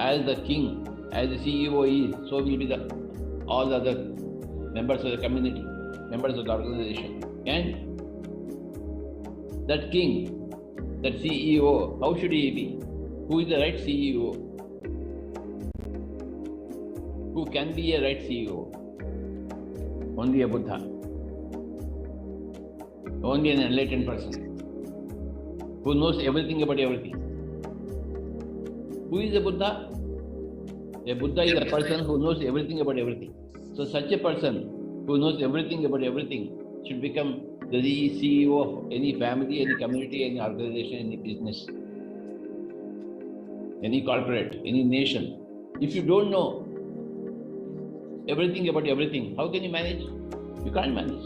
as the king, as the CEO is, so will be all the other members of the community, members of the organization. And that king, that CEO, how should he be? Who is the right CEO? Who can be a right CEO? Only a Buddha. Only an enlightened person who knows everything about everything. Who is a Buddha? A Buddha is a person who knows everything about everything. So such a person who knows everything about everything should become the CEO of any family, any community, any organization, any business, any corporate, any nation. If you don't know everything about everything, how can you manage? You can't manage.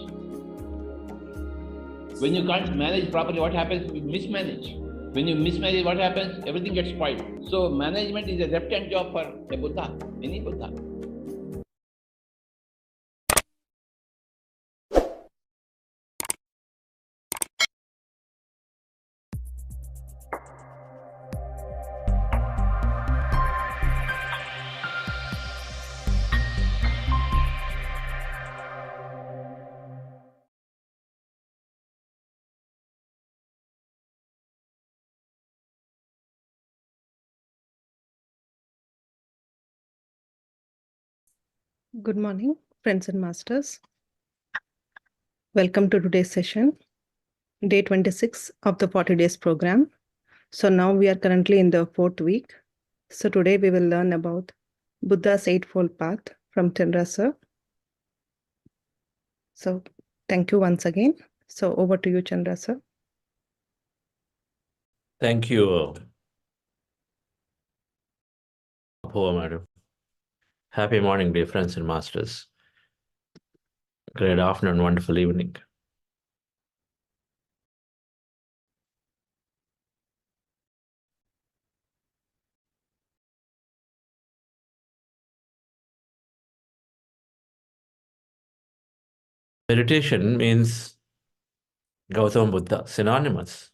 When you can't manage properly, what happens? You mismanage. When you mismanage, what happens? Everything gets spoiled. So management is a left-hand job for a Buddha, any Buddha. Good morning, friends and masters. Welcome to today's session, day 26 of the 40 days program. So now we are currently in the 4th week. So today we will learn about Buddha's Eightfold Path from Chandra sir. So thank you once again. So over to you, Chandra sir. Thank you, madam. Happy morning, dear friends and masters. Great afternoon, wonderful evening. Meditation means Gautama Buddha, synonymous.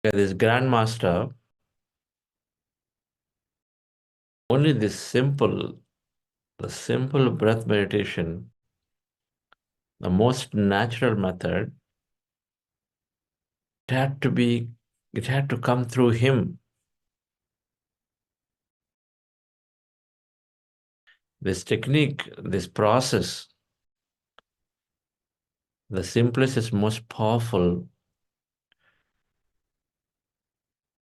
This Grandmaster, only the simple breath meditation, the most natural method, it had to come through him. This technique, this process, the simplest is most powerful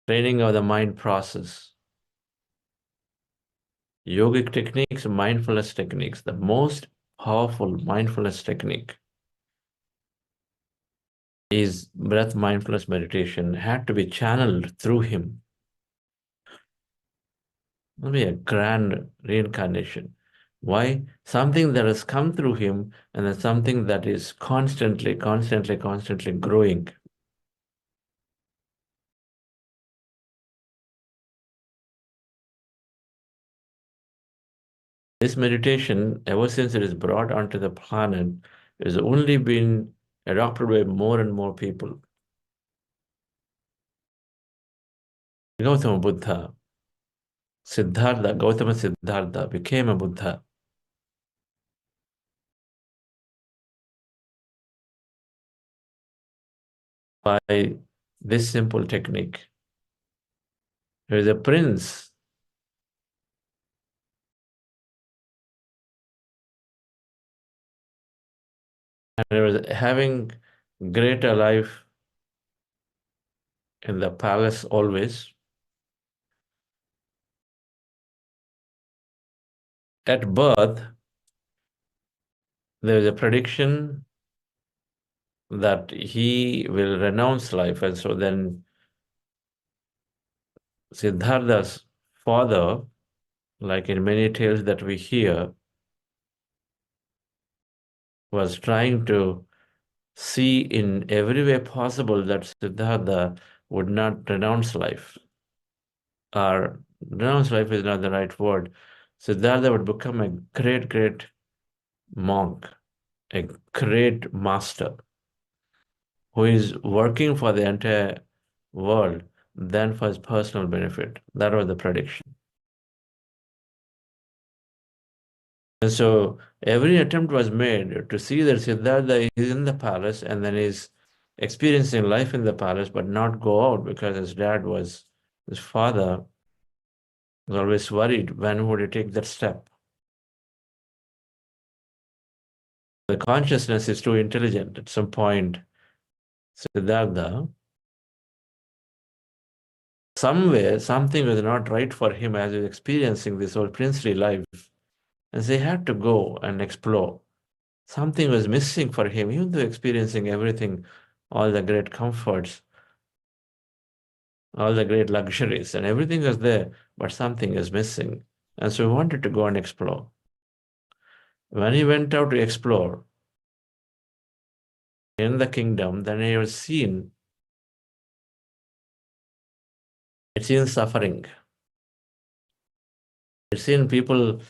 training of the mind process. Yogic techniques, mindfulness techniques, the most powerful mindfulness technique is breath mindfulness meditation, had to be channeled through him. It will be a grand reincarnation. Why? Something that has come through him, and then something that is constantly growing. This meditation, ever since it is brought onto the planet, has only been adopted by more and more people. Gautama Buddha, Gautama Siddhartha became a Buddha. By this simple technique. There is a prince and he was having greater life in the palace always. At birth, there is a prediction that he will renounce life, and so then Siddhartha's father, like in many tales that we hear, was trying to see in every way possible that Siddhartha would not renounce life. Or renounce life is not the right word. Siddhartha would become a great monk, a great master, who is working for the entire world than for his personal benefit. That was the prediction. And so every attempt was made to see that Siddhartha is in the palace and then is experiencing life in the palace, but not go out because his father was always worried when would he take that step. The consciousness is too intelligent. At some point, Siddhartha, somewhere, something was not right for him as he was experiencing this whole princely life. And they had to go and explore. Something was missing for him, even though experiencing everything, all the great comforts, all the great luxuries, and everything was there, but something is missing. And so he wanted to go and explore. When he went out to explore in the kingdom, then he was seen suffering. He'd seen people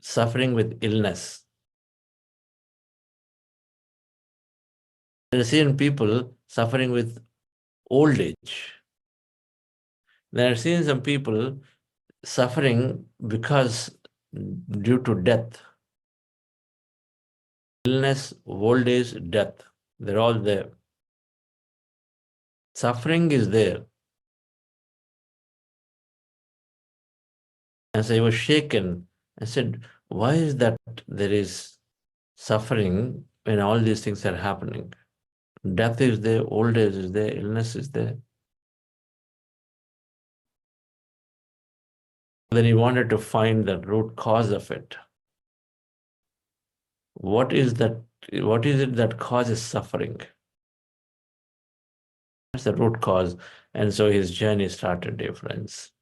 suffering with illness. He'd seen people suffering with old age. Then I've seen some people suffering because due to death. Illness, old age, death. They're all there. Suffering is there. And so he was shaken and said, why is that there is suffering when all these things are happening? Death is there, old age is there, illness is there. Then he wanted to find the root cause of it. What is that? What is it that causes suffering? That's the root cause. And so his journey started, dear friends.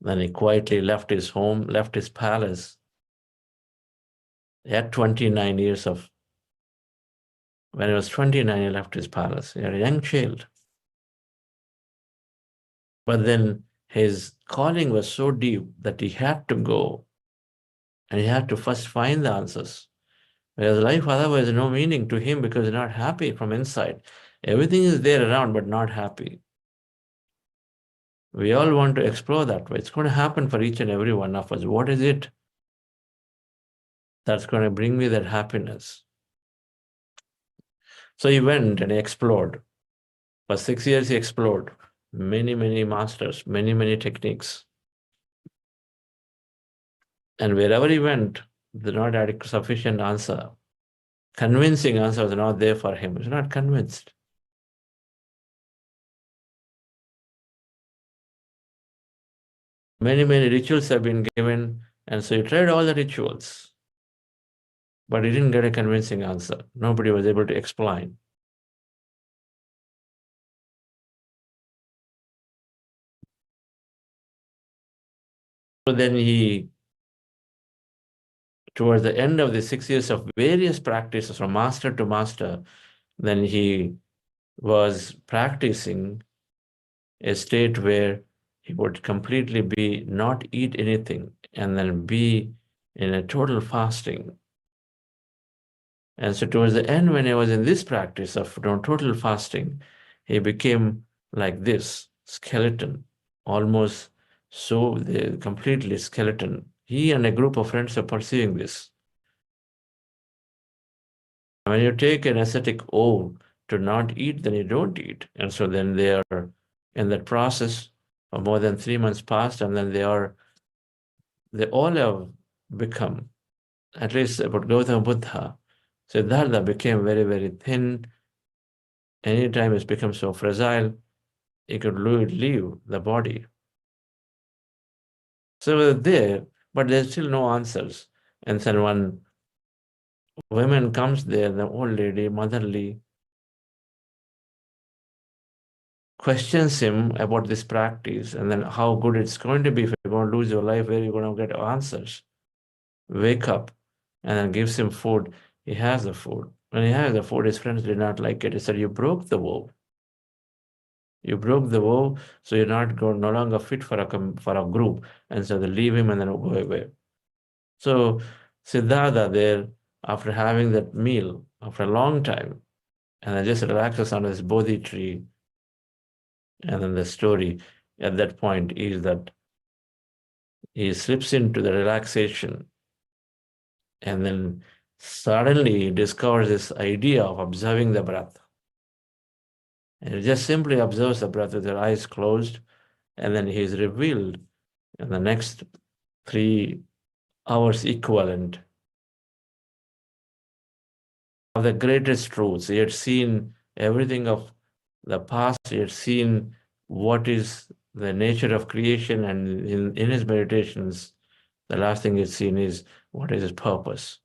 Then he quietly left his home, left his palace. He had 29 years of, when he was 29, he left his palace. He had a young child. But then his calling was so deep that he had to go and he had to first find the answers. Because life otherwise has no meaning to him because he's not happy from inside. Everything is there around, but not happy. We all want to explore that way. It's going to happen for each and every one of us. What is it that's going to bring me that happiness? So he went and he explored. For 6 years he explored many, many masters, many, many techniques. And wherever he went, the not adequate sufficient answer, convincing answer was not there for him. He was not convinced. Many, many rituals have been given, and so he tried all the rituals. But he didn't get a convincing answer. Nobody was able to explain. So then he, towards the end of the 6 years of various practices from master to master, then he was practicing a state where he would completely be, not eat anything, and then be in a total fasting. And so towards the end, when he was in this practice of total fasting, he became like this, skeleton, almost so completely skeleton. He and a group of friends are pursuing this. When you take an ascetic oath to not eat, then you don't eat. And so then they are in that process for more than 3 months past, and then they all have become, at least about Gautama Buddha, Siddhartha became very, very thin. Anytime it's become so fragile, he could leave the body. So they're there, but there's still no answers. And then one woman comes there, the old lady, motherly, questions him about this practice and then how good it's going to be. If you're going to lose your life, where you're going to get answers. Wake up, and then gives him food. He has the food. When he has the food, his friends did not like it. He said, you broke the vow. You broke the vow, so you're no longer fit for a group. And so they leave him and then go away. So Siddhartha there, after having that meal, after a long time, and then just relaxes under this Bodhi tree, And then the story at that point is that he slips into the relaxation and then suddenly he discovers this idea of observing the breath. And he just simply observes the breath with his eyes closed, and then he is revealed in the next 3 hours equivalent of the greatest truths. He had seen everything of the past, he had seen what is the nature of creation, and in his meditations, the last thing he's seen is what is his purpose.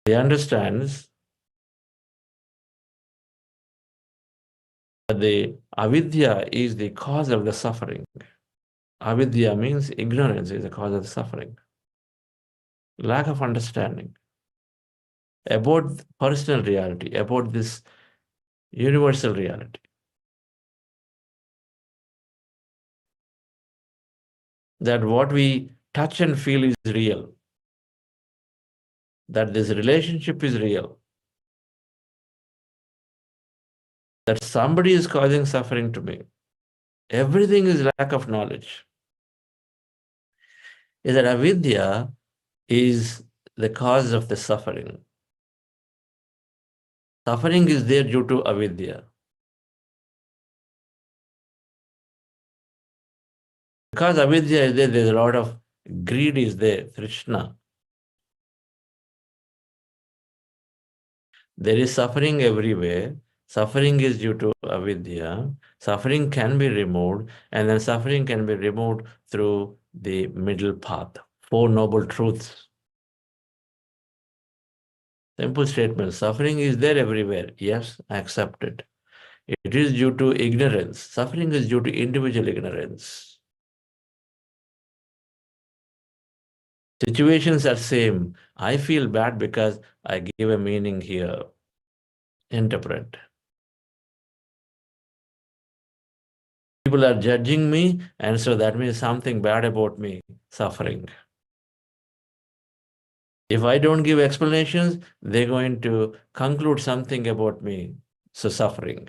He understands that the avidya is the cause of the suffering. Avidya means ignorance is the cause of the suffering. Lack of understanding about personal reality, about this universal reality. That what we touch and feel is real. That this relationship is real. That somebody is causing suffering to me. Everything is lack of knowledge. Is that avidya is the cause of the suffering. Suffering is there due to avidya. Because avidya is there, there's a lot of greed is there, trishna. There is suffering everywhere. Suffering is due to avidya. Suffering can be removed, and then suffering can be removed through the middle path. 4 noble truths. Simple statement. Suffering is there everywhere. Yes, I accept it. It is due to ignorance. Suffering is due to individual ignorance. Situations are same. I feel bad because I give a meaning here. Interpret. People are judging me, and so that means something bad about me, suffering. If I don't give explanations, they're going to conclude something about me, so suffering.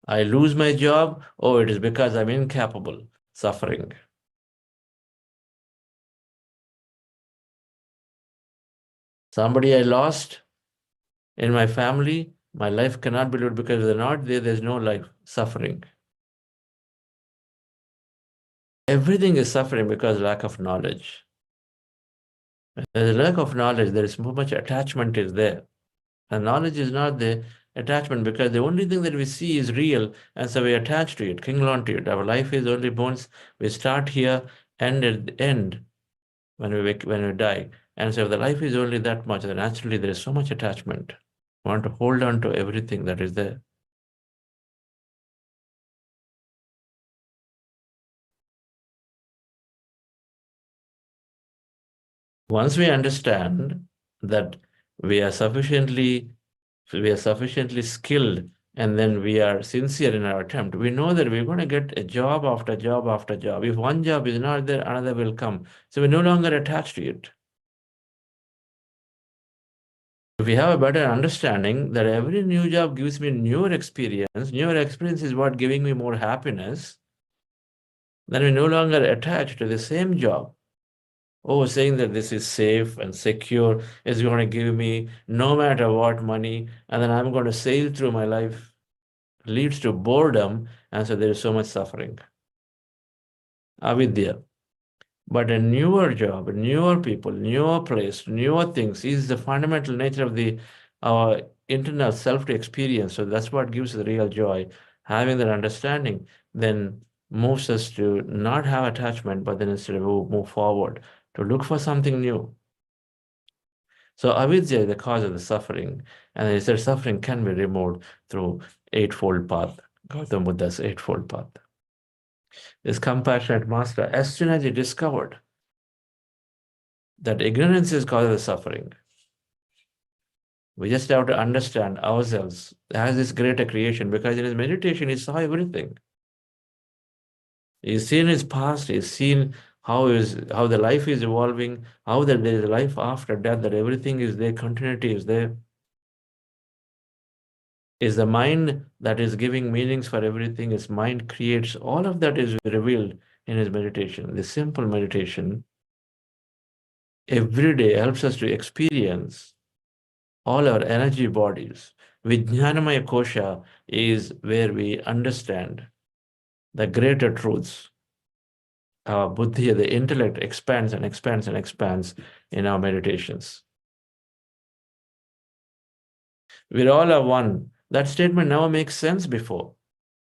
I lose my job, oh, it is because I'm incapable, suffering. Somebody I lost in my family, my life cannot be lived because they're not there, there's no life, suffering. Everything is suffering because lack of knowledge. When there's a lack of knowledge, there is so much attachment is there. And knowledge is not the attachment, because the only thing that we see is real, and so we attach to it, cling on to it. Our life is only bones. We start here, and at the end, when we die. And so if the life is only that much, then naturally there is so much attachment. We want to hold on to everything that is there. Once we understand that we are sufficiently skilled, and then we are sincere in our attempt, we know that we're going to get a job after job after job. If one job is not there, another will come. So we're no longer attached to it. If we have a better understanding that every new job gives me newer experience is what giving me more happiness, then we no longer attach to the same job. Oh, saying that this is safe and secure is going to give me no matter what money, and then I'm going to sail through my life, leads to boredom, and so there is so much suffering. Avidya. But a newer job, newer people, newer place, newer things is the fundamental nature of our internal self to experience. So that's what gives the real joy. Having that understanding then moves us to not have attachment, but then instead of move forward, to look for something new. So avidya is the cause of the suffering, and he said suffering can be removed through eightfold path, Gautama Buddha's eightfold path. This compassionate master, as soon as he discovered that ignorance is cause of the suffering, we just have to understand ourselves as this greater creation, because in his meditation he saw everything. He's seen his past, he's seen how the life is evolving, how that there is life after death, that everything is there, continuity is there. Is the mind that is giving meanings for everything. His mind creates, all of that is revealed in his meditation. The simple meditation every day helps us to experience all our energy bodies. Vijnanamaya Kosha is where we understand the greater truths. Our buddhi, the intellect, expands and expands and expands in our meditations. We all are one. That statement never makes sense before.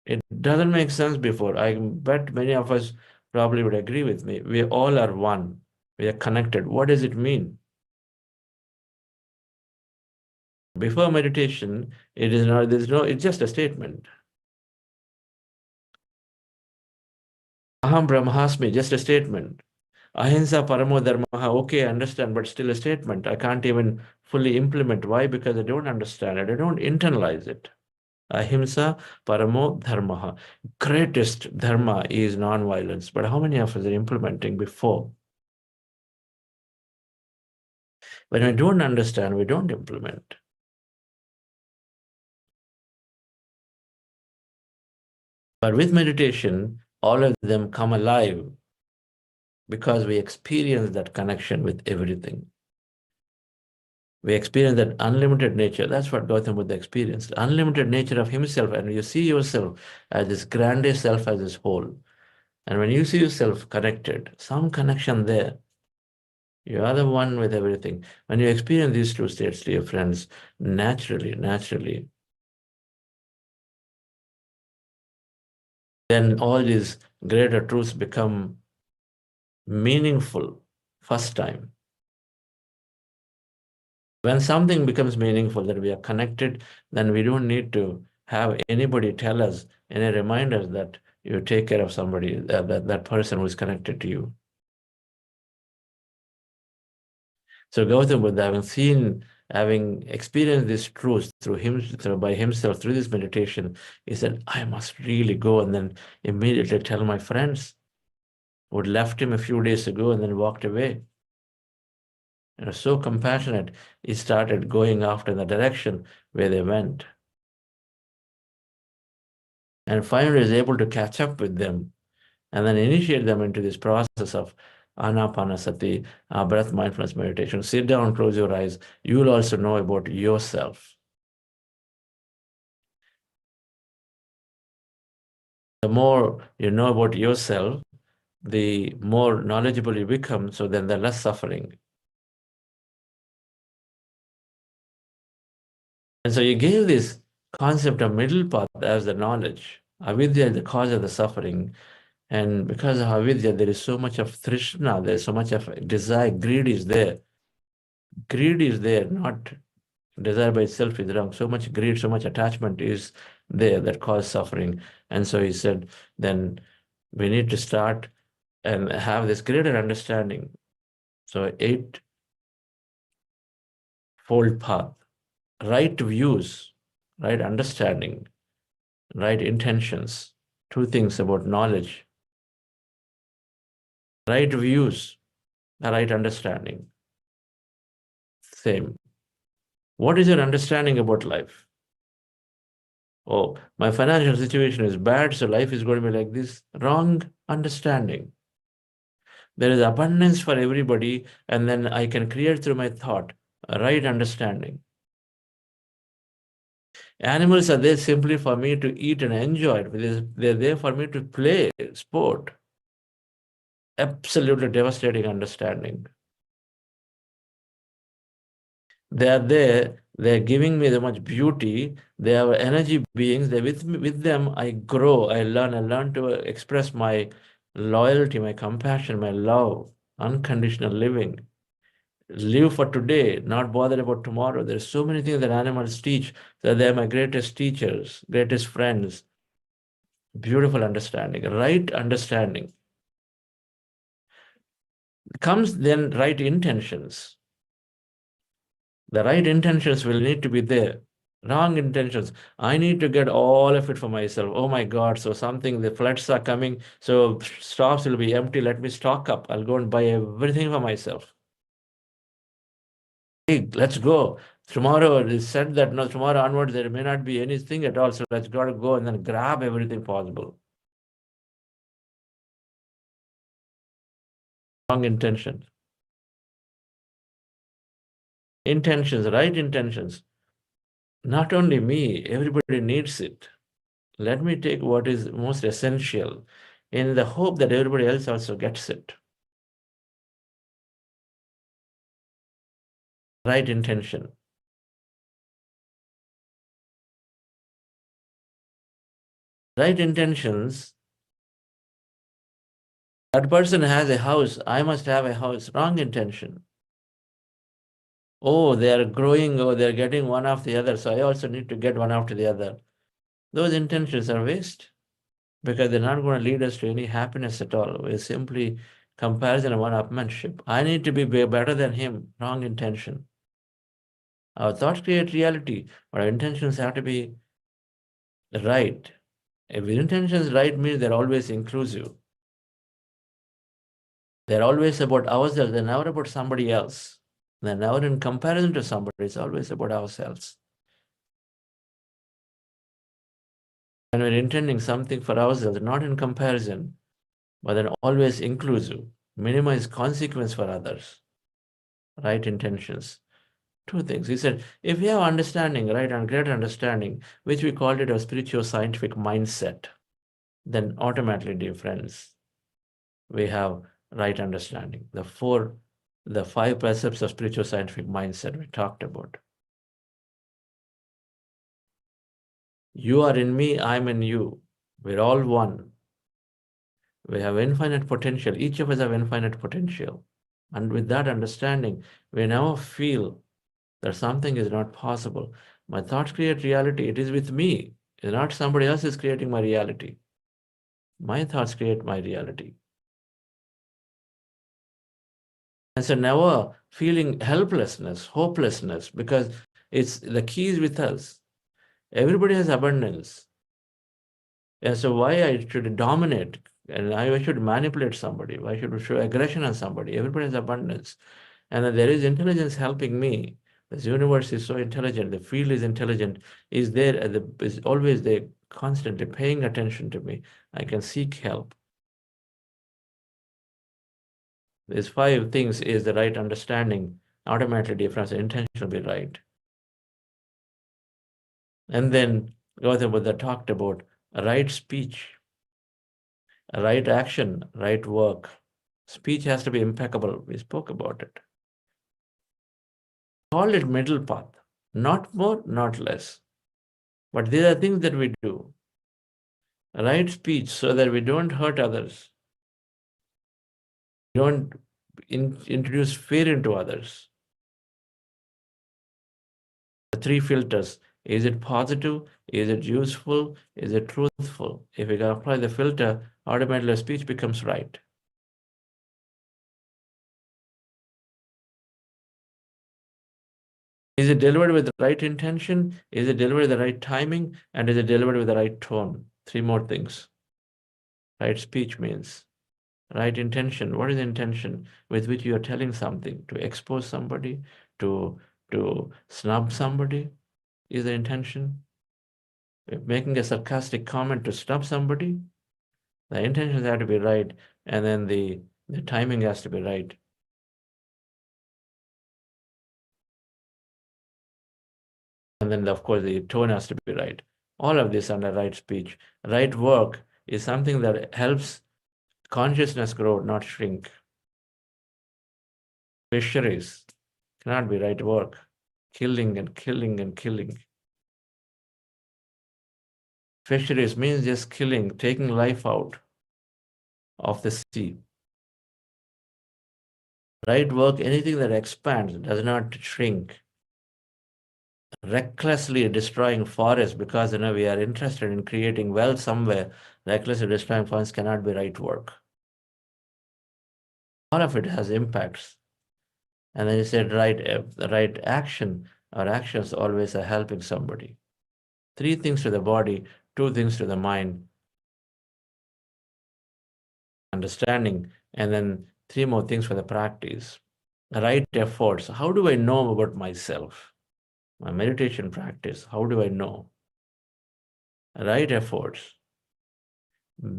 It doesn't make sense before. I bet many of us probably would agree with me. We all are one. We are connected. What does it mean? Before meditation, it's just a statement. Aham Brahmasmi, just a statement. Ahimsa Paramo Dharmaha, okay, I understand, but still a statement. I can't even fully implement. Why? Because I don't understand it. I don't internalize it. Ahimsa Paramo Dharmaha. Greatest dharma is non-violence. But how many of us are implementing before? When we don't understand, we don't implement. But with meditation, all of them come alive because we experience that connection with everything. We experience that unlimited nature. That's what Gautama Buddha experienced. Unlimited nature of himself. And you see yourself as this grandest self as this whole. And when you see yourself connected, some connection there, you are the one with everything. When you experience these two states, dear friends, naturally, then all these greater truths become meaningful first time. When something becomes meaningful, that we are connected, then we don't need to have anybody tell us, any reminders that you take care of somebody, that person who is connected to you. So Gautama Buddha, having experienced this truth by himself through this meditation, he said, I must really go and then immediately tell my friends who had left him a few days ago and then walked away. So compassionate, he started going after in the direction where they went. And finally is able to catch up with them and then initiate them into this process of Ana-Pana-Sati, breath mindfulness meditation. Sit down, close your eyes. You will also know about yourself. The more you know about yourself, the more knowledgeable you become, so then the less suffering. And so you gave this concept of middle path as the knowledge. Avidya is the cause of the suffering. And because of avidya, there is so much of thrishna, there is so much of desire, greed is there. Greed is there, not desire by itself is wrong. So much greed, so much attachment is there that cause suffering. And so he said, then we need to start and have this greater understanding. So 8-fold path, right views, right understanding, right intentions, two things about knowledge, right views, the right understanding. Same. What is your understanding about life? Oh, my financial situation is bad, so life is going to be like this. Wrong understanding. There is abundance for everybody, and then I can create through my thought, a right understanding. Animals are there simply for me to eat and enjoy it. They're there for me to play sport. Absolutely devastating understanding. They are there, they're giving me so much beauty, they are energy beings, they're with me, with them I grow, I learn to express my loyalty, my compassion, my love, unconditional living. Live for today, not bother about tomorrow. There's so many things that animals teach, that they're my greatest teachers, greatest friends. Beautiful understanding, right understanding. Comes then right intentions. The right intentions will need to be there. Wrong intentions. I need to get all of it for myself. Oh my God. So the floods are coming. So stocks will be empty. Let me stock up. I'll go and buy everything for myself. Hey, let's go. Tomorrow it is said that no, tomorrow onwards there may not be anything at all. So let's gotta go and then grab everything possible. Wrong intention. Intentions, right intentions. Not only me, everybody needs it. Let me take what is most essential in the hope that everybody else also gets it. Right intention. Right intentions. That person has a house. I must have a house. Wrong intention. Oh, they are growing, or they're getting one after the other. So I also need to get one after the other. Those intentions are waste because they're not going to lead us to any happiness at all. It's simply comparison and one-upmanship. I need to be better than him. Wrong intention. Our thoughts create reality, but our intentions have to be right. If the intention is right, means they're always inclusive. They're always about ourselves. They're never about somebody else. They're never in comparison to somebody. It's always about ourselves. When we're intending something for ourselves, not in comparison, but then always inclusive, minimize consequence for others. Right intentions. Two things. He said, if we have understanding, right, and greater understanding, which we called it a spiritual scientific mindset, then automatically, dear friends, we have right understanding. The 5 precepts of spiritual scientific mindset we talked about. You are in me, I'm in you. We're all one. We have infinite potential. Each of us have infinite potential. And with that understanding, we never feel that something is not possible. My thoughts create reality. It is with me. It's not somebody else is creating my reality. My thoughts create my reality. And so never feeling helplessness, hopelessness, because it's the key is with us. Everybody has abundance. And so why I should dominate and I should manipulate somebody? Why should I show aggression on somebody? Everybody has abundance. And then there is intelligence helping me. This universe is so intelligent. The field is intelligent. Is there? Is always there, constantly paying attention to me. I can seek help. These 5 things is the right understanding. Automatically, difference intention will be right. And then Gautam Buddha talked about right speech, right action, right work. Speech has to be impeccable. We spoke about it. Call it middle path. Not more, not less. But these are things that we do. Right speech so that we don't hurt others. Don't introduce fear into others. The 3 filters. Is it positive? Is it useful? Is it truthful? If we can apply the filter, automatically speech becomes right. Is it delivered with the right intention? Is it delivered with the right timing? And is it delivered with the right tone? 3 more things. Right speech means right intention. What is the intention with which you are telling something? To expose somebody? To snub somebody? Is the intention? Making a sarcastic comment to snub somebody? The intentions have to be right, and then the timing has to be right. And then, of course, the tone has to be right. All of this under right speech. Right work is something that helps consciousness grow, not shrink. Fisheries cannot be right work. Killing and killing and killing. Fisheries means just killing, taking life out of the sea. Right work, anything that expands, does not shrink. Recklessly destroying forests because we are interested in creating wealth somewhere, recklessly destroying forests cannot be right work. All of it has impacts. And then you said right action. our actions always are helping somebody. 3 things to the body, 2 things to the mind, understanding, and then 3 more things for the practice. Right efforts. How do I know about myself? My meditation practice, how do I know? Right efforts.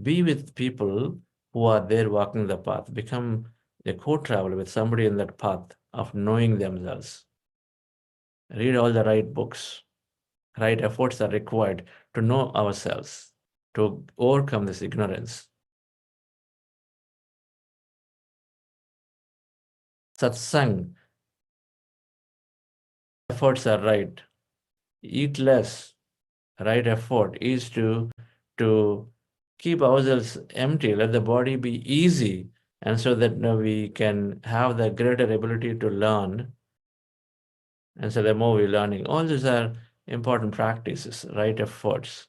Be with people who are there walking the path. Become a co-traveler with somebody in that path of knowing themselves. Read all the right books. Right efforts are required to know ourselves, to overcome this ignorance. Satsang. Efforts are right. Eat less. Right effort is to keep ourselves empty, let the body be easy, and so that we can have the greater ability to learn. And so the more we're learning, all these are important practices, right efforts,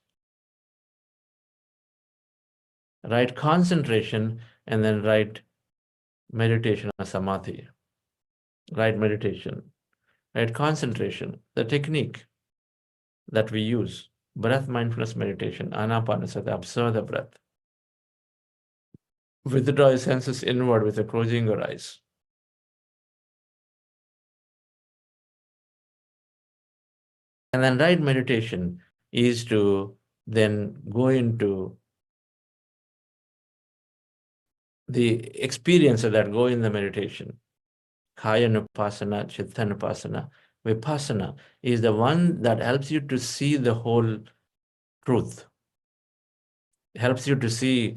right concentration, and then right meditation or samadhi, right meditation, right concentration, the technique that we use, breath mindfulness meditation, Ana-Pana-Sati, observe the breath. Withdraw your senses inward with the closing your eyes. And then right meditation is to then go into the experiences that go in the meditation. Kaya Nupasana, Chitta Nupasana, Vipassana is the one that helps you to see the whole truth. Helps you to see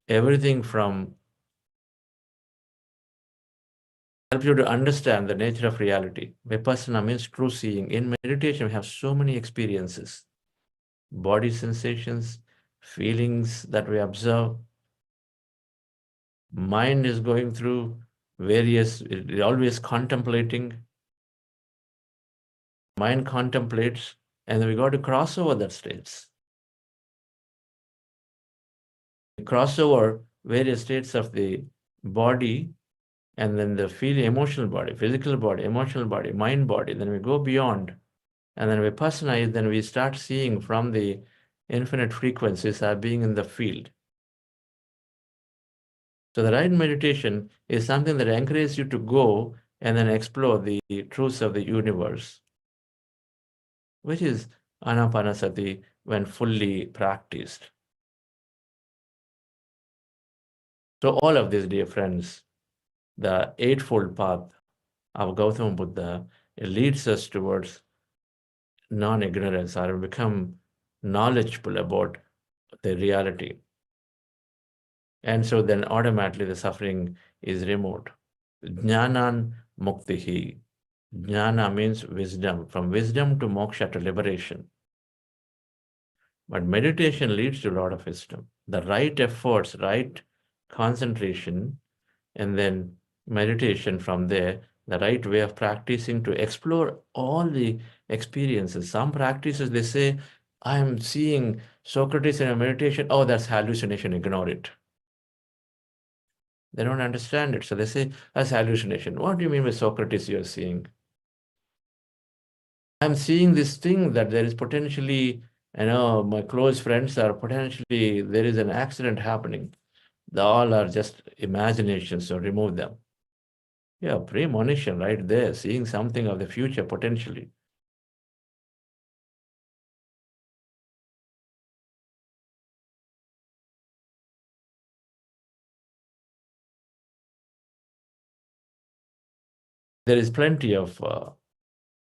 everything helps you to understand the nature of reality. Vipassana means true seeing. In meditation, we have so many experiences. Body sensations, feelings that we observe. Mind is going through various, always contemplating. Mind contemplates, and then we got to cross over that states. We cross over various states of the body, and then the emotional body, physical body, emotional body, mind body. Then we go beyond, and then Vipassana is then we start seeing from the infinite frequencies are being in the field. So the right meditation is something that encourages you to go and then explore the truths of the universe, which is Ana-Pana-Sati when fully practiced. So all of this, dear friends, the Eightfold Path of Gautama Buddha, it leads us towards non-ignorance or become knowledgeable about the reality. And so then automatically the suffering is removed. Jnanan muktihi. Jnana means wisdom. From wisdom to moksha, to liberation. But meditation leads to a lot of wisdom. The right efforts, right concentration, and then meditation from there, the right way of practicing to explore all the experiences. Some practices, they say, I am seeing Socrates in a meditation. Oh, that's hallucination. Ignore it. They don't understand it. So they say, that's hallucination. What do you mean by Socrates you're seeing? I'm seeing this thing that there is potentially, my close friends are potentially, there is an accident happening. They all are just imaginations, so remove them. Yeah, premonition right there, seeing something of the future potentially. There is plenty of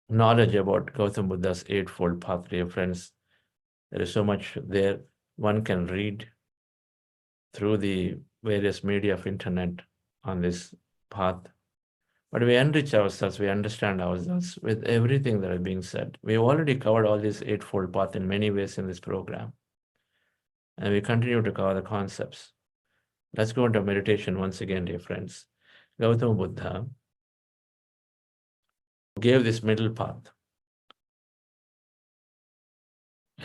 knowledge about Gautam Buddha's Eightfold Path, dear friends. There is so much there one can read through the various media of internet on this path. But we enrich ourselves, we understand ourselves with everything that is being said. We've already covered all this Eightfold Path in many ways in this program. And we continue to cover the concepts. Let's go into meditation once again, dear friends. Gautama Buddha gave this middle path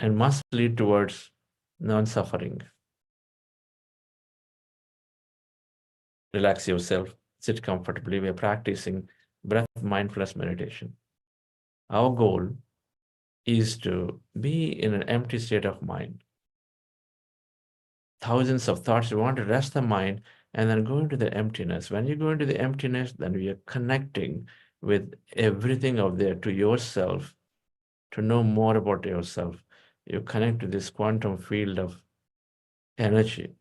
and must lead towards non-suffering. Relax yourself, sit comfortably. We are practicing breath mindfulness meditation. Our goal is to be in an empty state of mind. Thousands of thoughts, you want to rest the mind and then go into the emptiness. When you go into the emptiness, then we are connecting with everything out there to yourself, to know more about yourself. You connect to this quantum field of energy.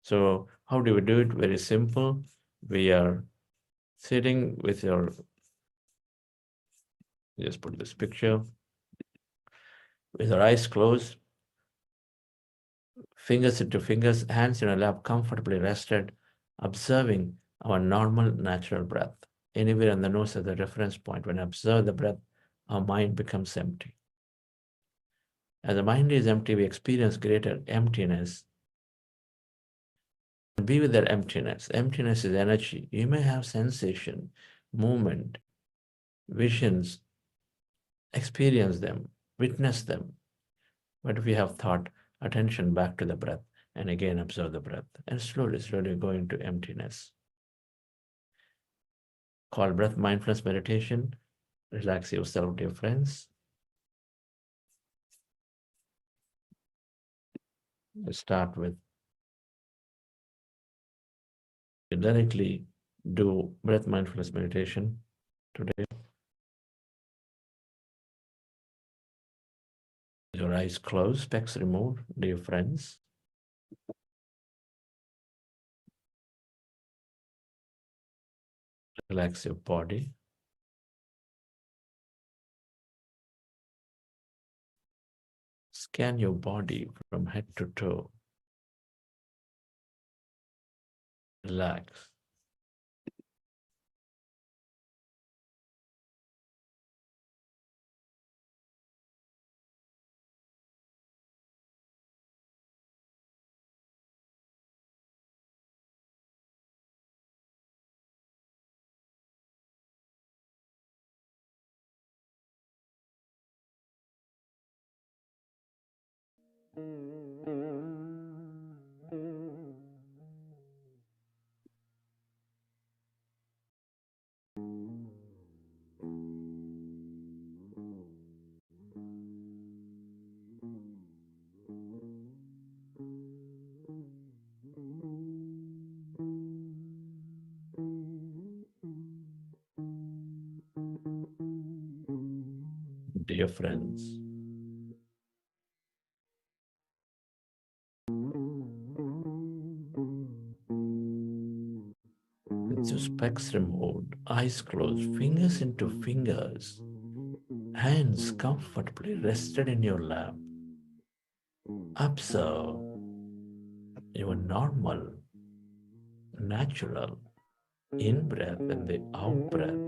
So how do we do it? Very simple. We are sitting with your, just put this picture, with our eyes closed, fingers into fingers, hands in our lap, comfortably rested, observing our normal natural breath. Anywhere on the nose as a reference point. When I observe the breath, our mind becomes empty. As the mind is empty, we experience greater emptiness. Be with that emptiness. Emptiness is energy. You may have sensation, movement, visions, experience them, witness them. But if we have thought, attention back to the breath, and again observe the breath, and slowly, slowly go into emptiness. Call breath mindfulness meditation. Relax yourself, dear friends. Let's start with, you directly do breath mindfulness meditation today. Your eyes closed, specs removed, dear friends. Relax your body. Scan your body from head to toe. Relax. Dear friends, with your specs removed, eyes closed, fingers into fingers, hands comfortably rested in your lap, observe your normal, natural in-breath and the out-breath.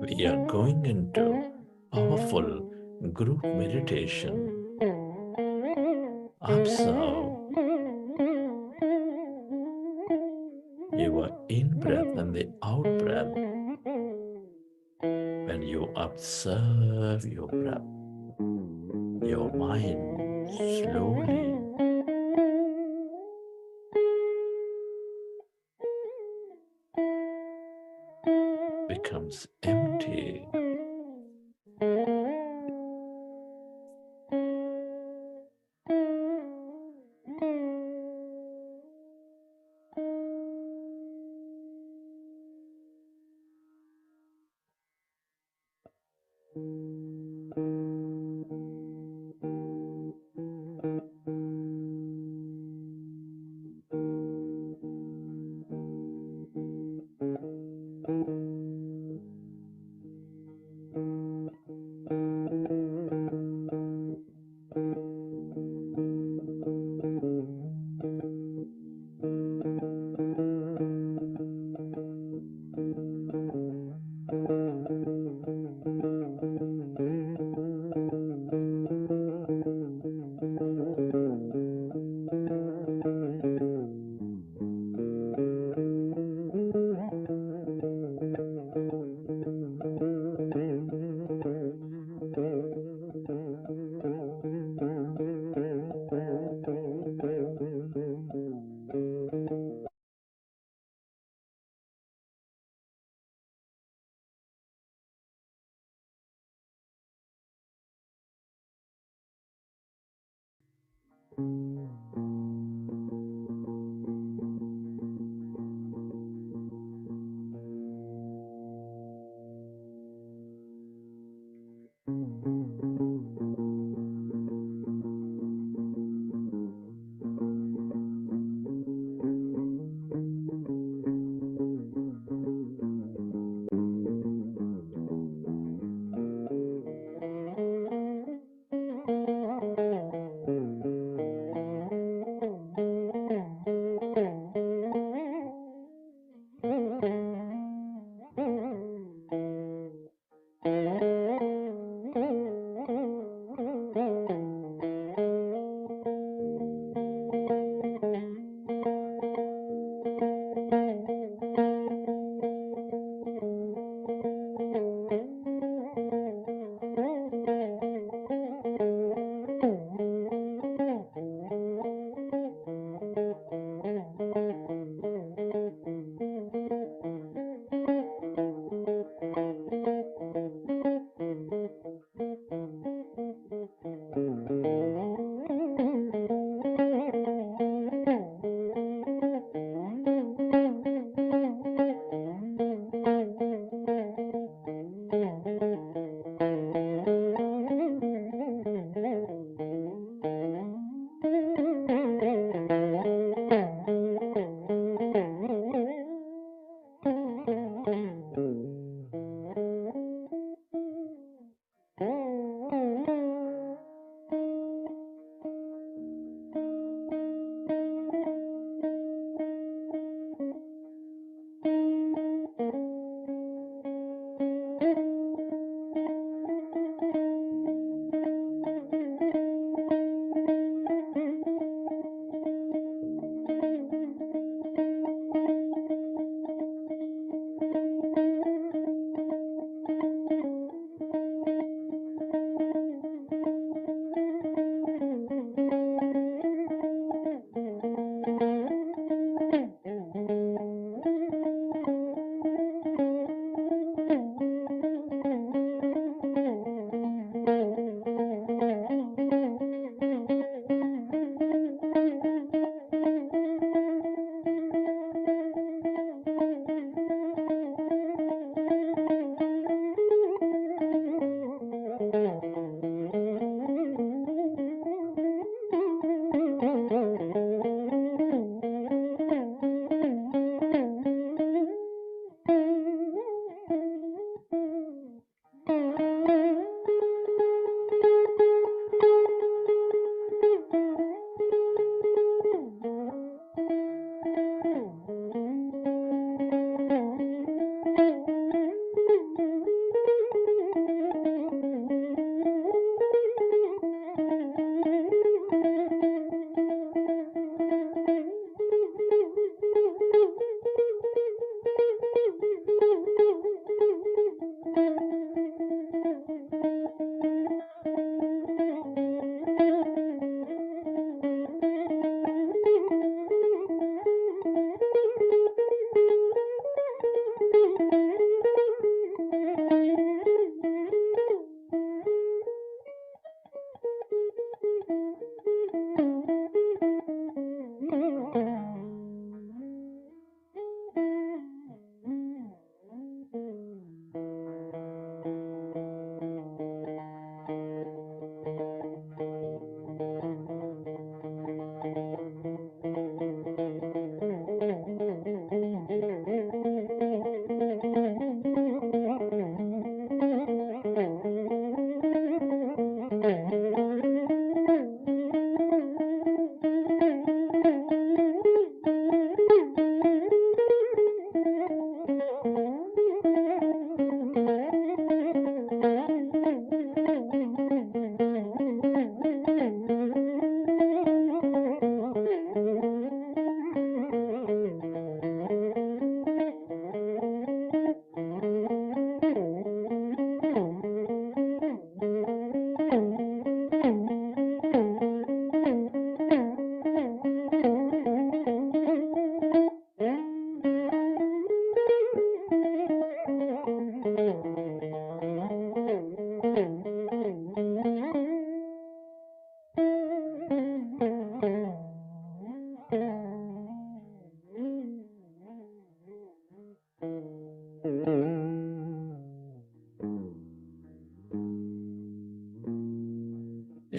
We are going into powerful group meditation. Observe your in-breath and the out-breath. When you observe your breath, your mind slowly becomes empty.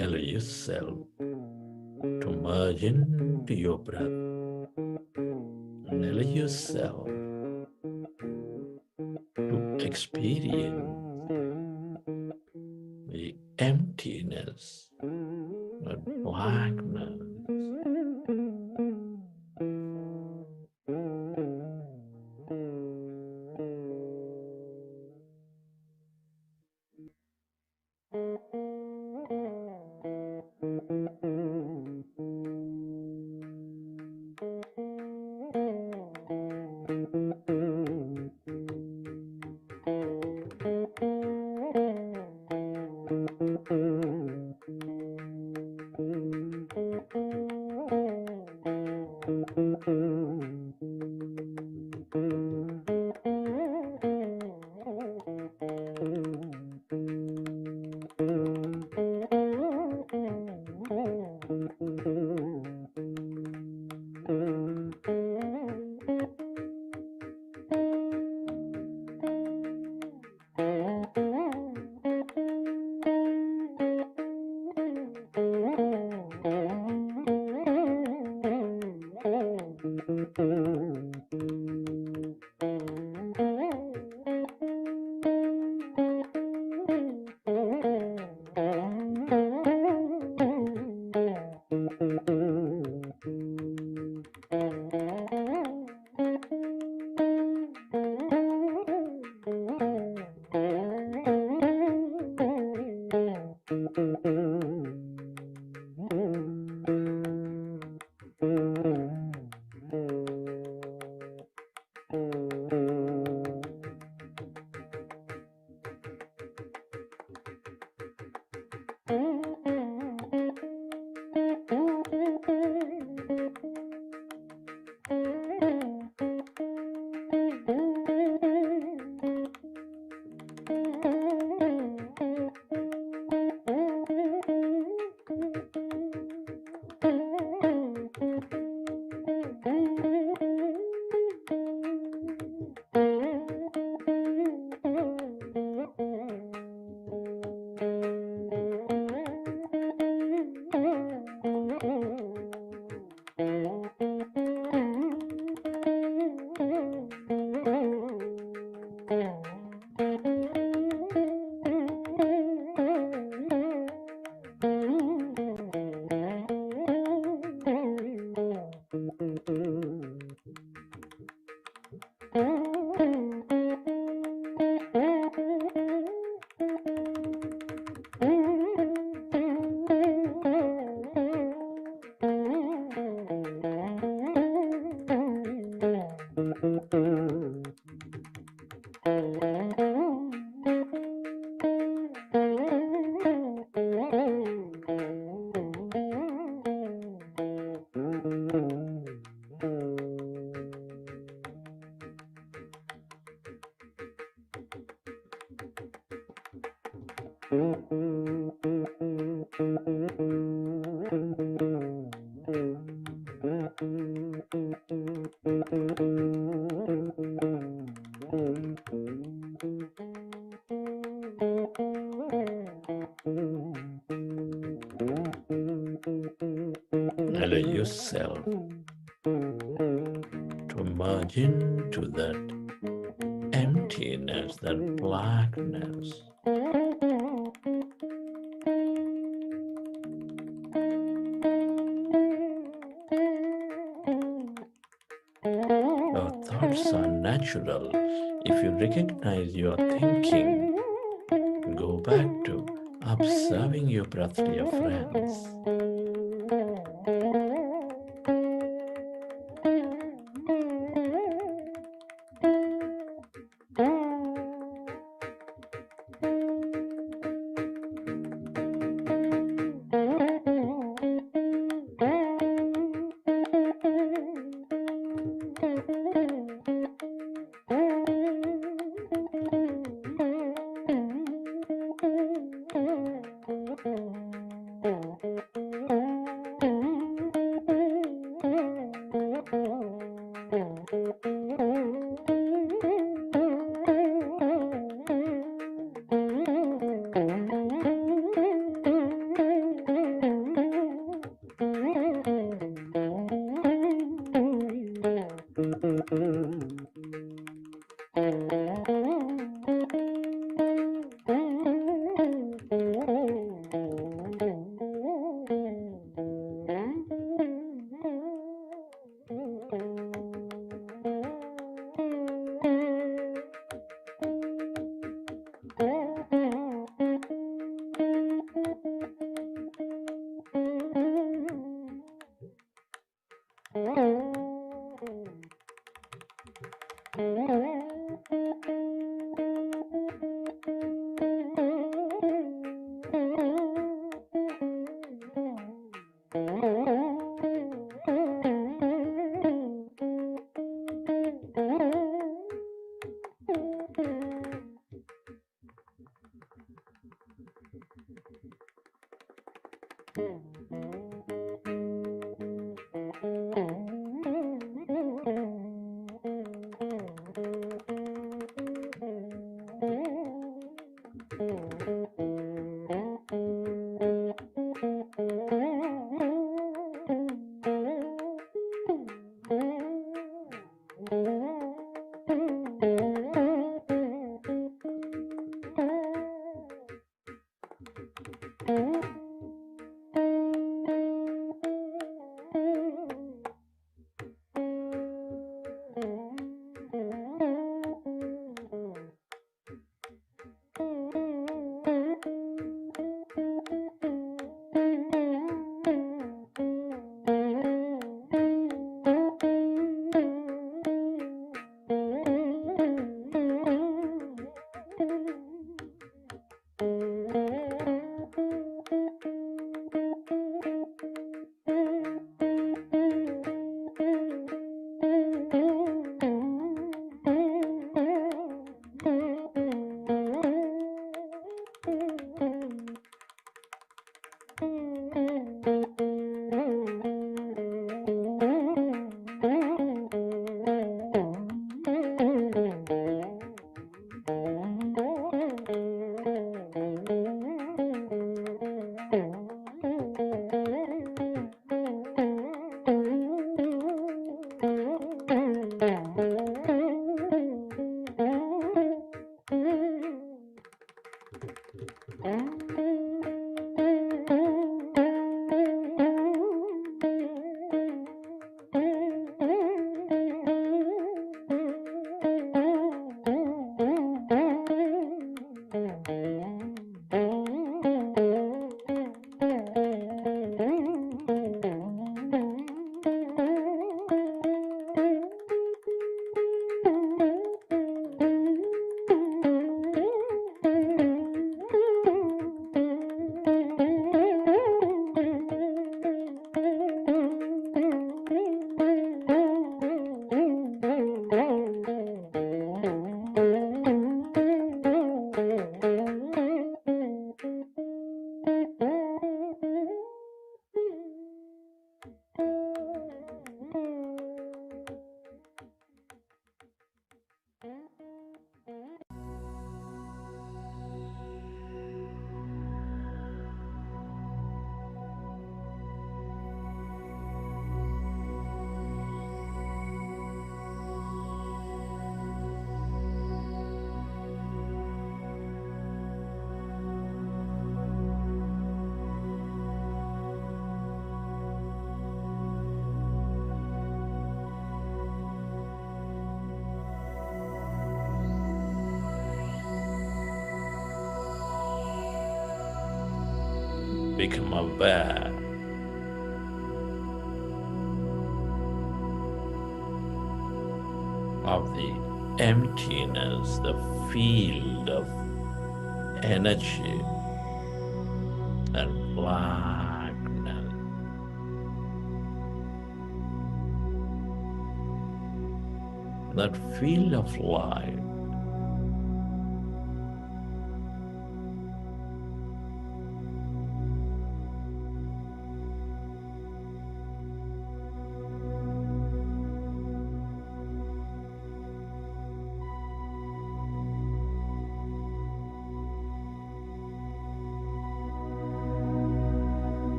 Allow yourself to merge into your breath. And allow yourself to experience the emptiness, the blackness. Allow yourself to merge into that emptiness, that blackness. Your thoughts are natural. If you recognize your thinking, go back to observing your breath, dear friends. Become aware of the emptiness, the field of energy and blackness. That field of light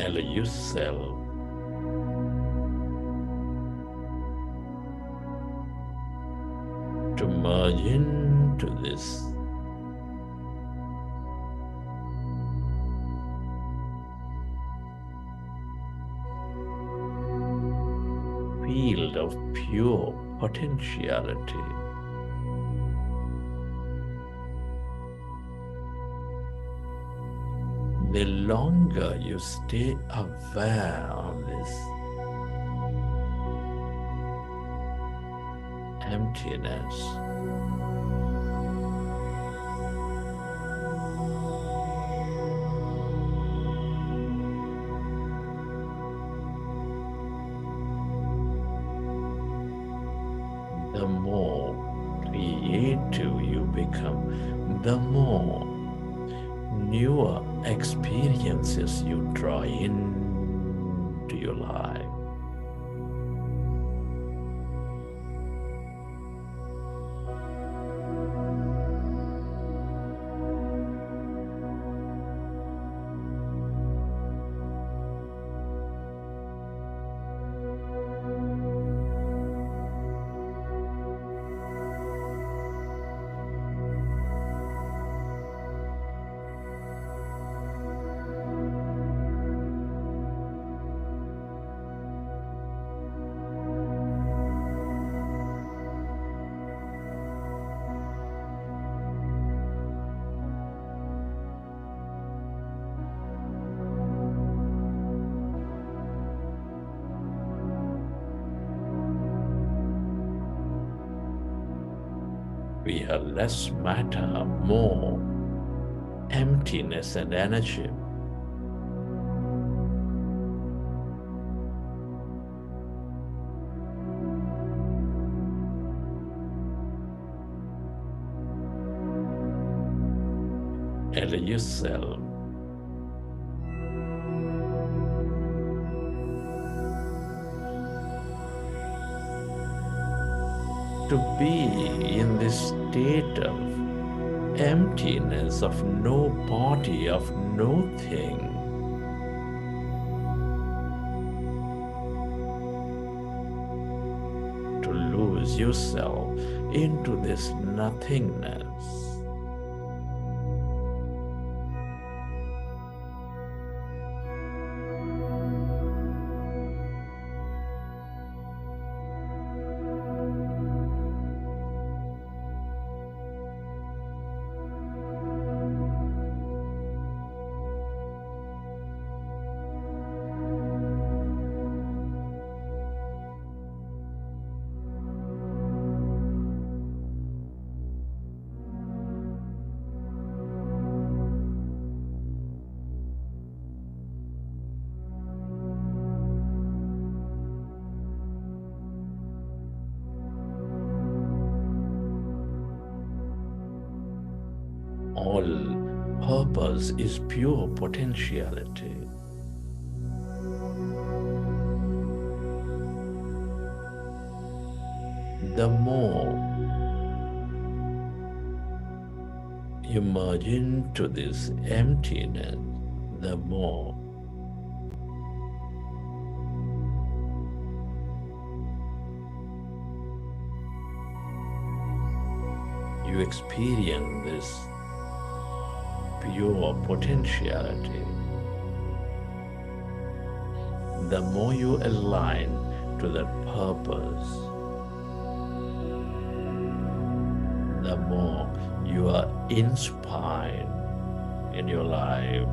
allow yourself to merge into this field of pure potentiality. The longer you stay aware of this emptiness, the more creative you become, the more newer experiences you draw into your life. We are less matter, more emptiness and energy. Allow yourself to be in this state of emptiness, of no body, of no thing. To lose yourself into this nothingness. All purpose is pure potentiality. The more you merge into this emptiness, the more you experience this pure potentiality. The more you align to that purpose, the more you are inspired in your life.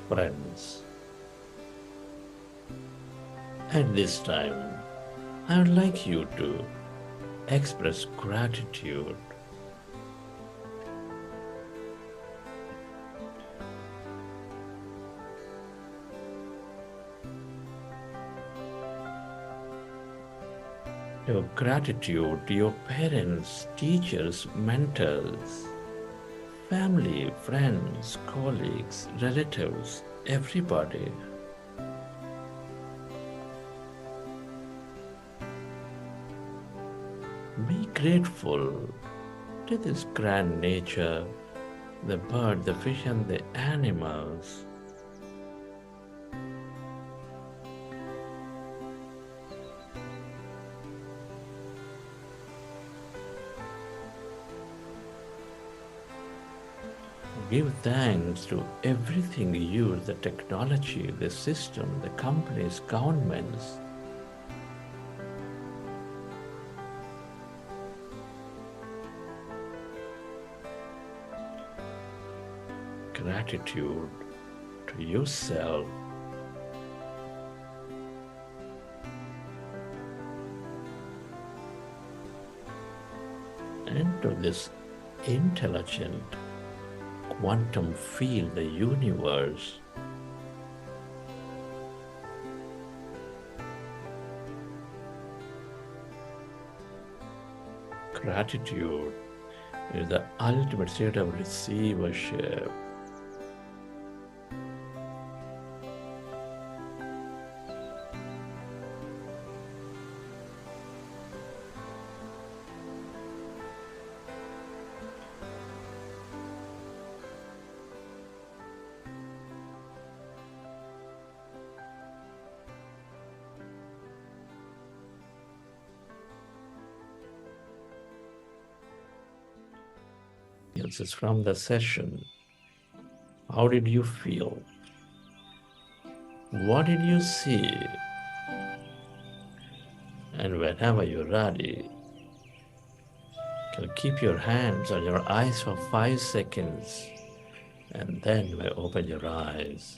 friends. At this time, I would like you to express gratitude. Your gratitude to your parents, teachers, mentors, family, friends, colleagues, relatives, everybody. Be grateful to this grand nature, the bird, the fish, and the animals. Give thanks to everything you use, the technology, the system, the companies, governments. Gratitude to yourself. And to this intelligent quantum field, the universe. Gratitude is the ultimate state of receivership. It's from the session. How did you feel? What did you see? And whenever you're ready, you can keep your hands on your eyes for 5 seconds, and then you may open your eyes.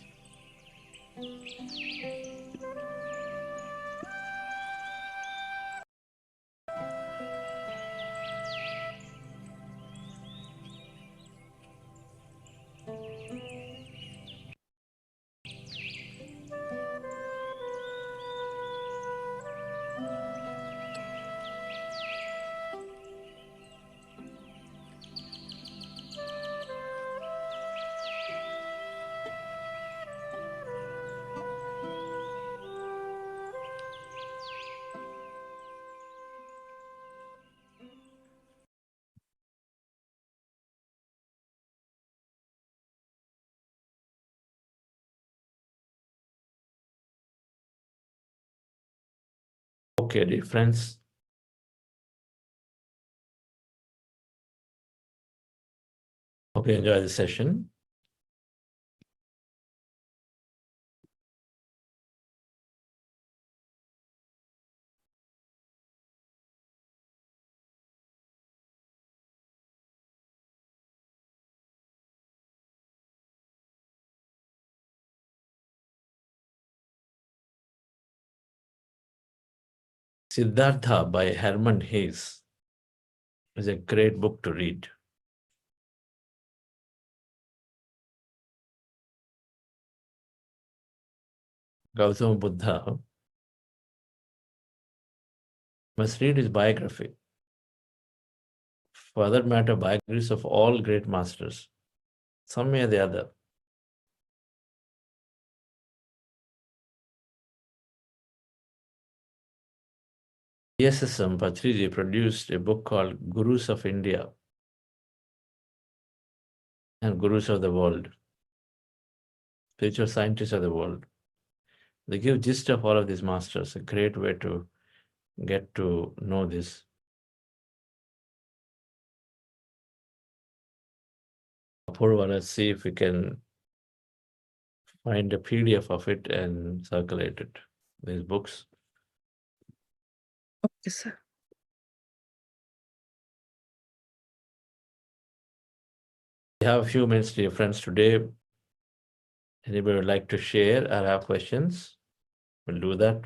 Okay, dear friends. Hope you enjoy the session. Siddhartha by Hermann Hesse is a great book to read. Gautama Buddha, must read his biography. For that matter, biographies of all great masters, some way or the other. PSSM Patriji produced a book called Gurus of India and Gurus of the World, spiritual scientists of the world. They give gist of all of these masters, a great way to get to know this. Apurva, let's see if we can find a PDF of it and circulate it, these books. Okay, sir. We have a few minutes, dear friends. Today, Anybody would like to share or have questions? We'll do that.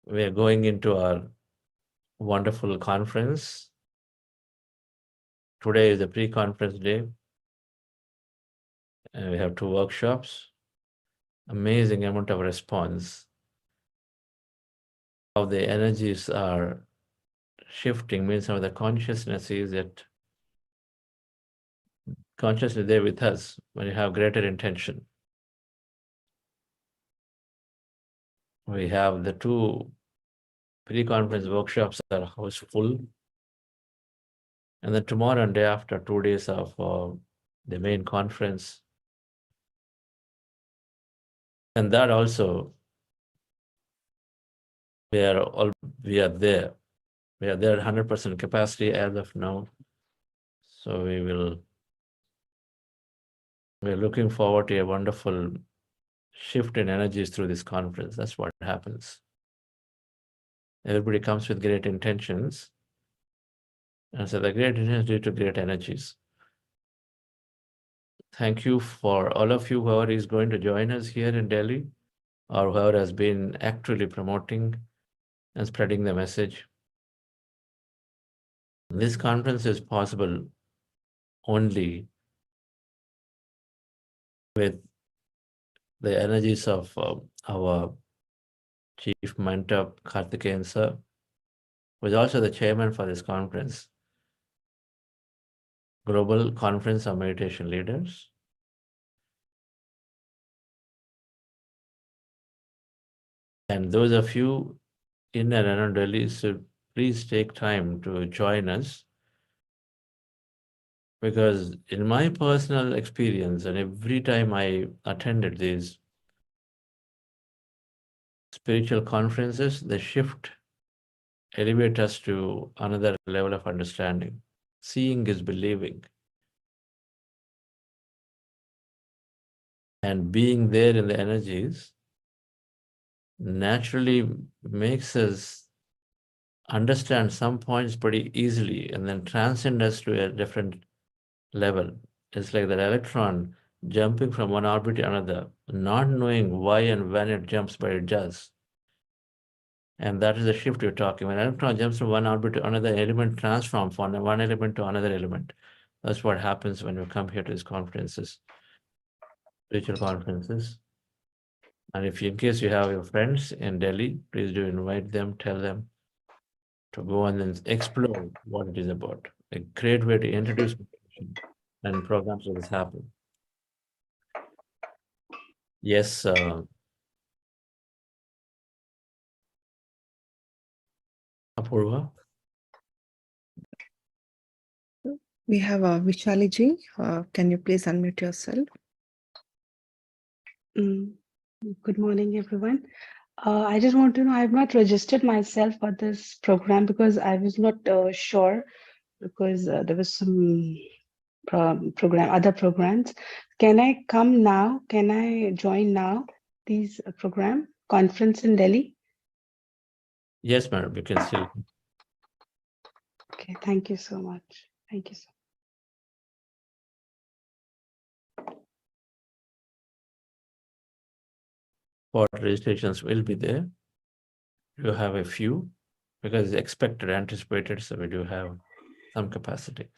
We are going into our wonderful conference. Today is the pre-conference day. And we have 2 workshops. Amazing amount of response. How the energies are shifting means how the consciousness is that consciousness there with us when you have greater intention. We have the 2 pre-conference workshops that are house full. And then tomorrow and day after, 2 days of the main conference. And that also, we are there. We are there 100% capacity as of now. So we're looking forward to a wonderful shift in energies through this conference. That's what happens. Everybody comes with great intentions. And so the great intentions lead to great energies. Thank you for all of you, whoever is going to join us here in Delhi, or whoever has been actually promoting and spreading the message. This conference is possible only with the energies of our Chief Mentor, Karthikeyan sir, who is also the chairman for this conference, Global Conference of Meditation Leaders. And those of you in and around Delhi should please take time to join us, because in my personal experience, and every time I attended these spiritual conferences, the shift elevate us to another level of understanding. Seeing is believing. And being there in the energies naturally makes us understand some points pretty easily and then transcend us to a different level. It's like that electron jumping from one orbit to another, not knowing why and when it jumps, but it does. And that is the shift you're talking. When an electron jumps from one orbit to another, element transforms from one element to another element. That's what happens when you come here to these conferences, spiritual conferences. And if in case you have your friends in Delhi, please do invite them, tell them to go and then explore what it is about. A great way to introduce meditation and programs like this happen. Yes, Apurva. We have Vishali ji. Can you please unmute yourself? Good morning, everyone. I just want to know, I have not registered myself for this program because I was not sure, because there was some other programs. Can I come now? Can I join now these program conference in Delhi? Yes, madam, you can still. Okay, thank you so much. Thank you so much. Spot registrations will be there. You have a few because it's expected, anticipated, so we do have some capacity.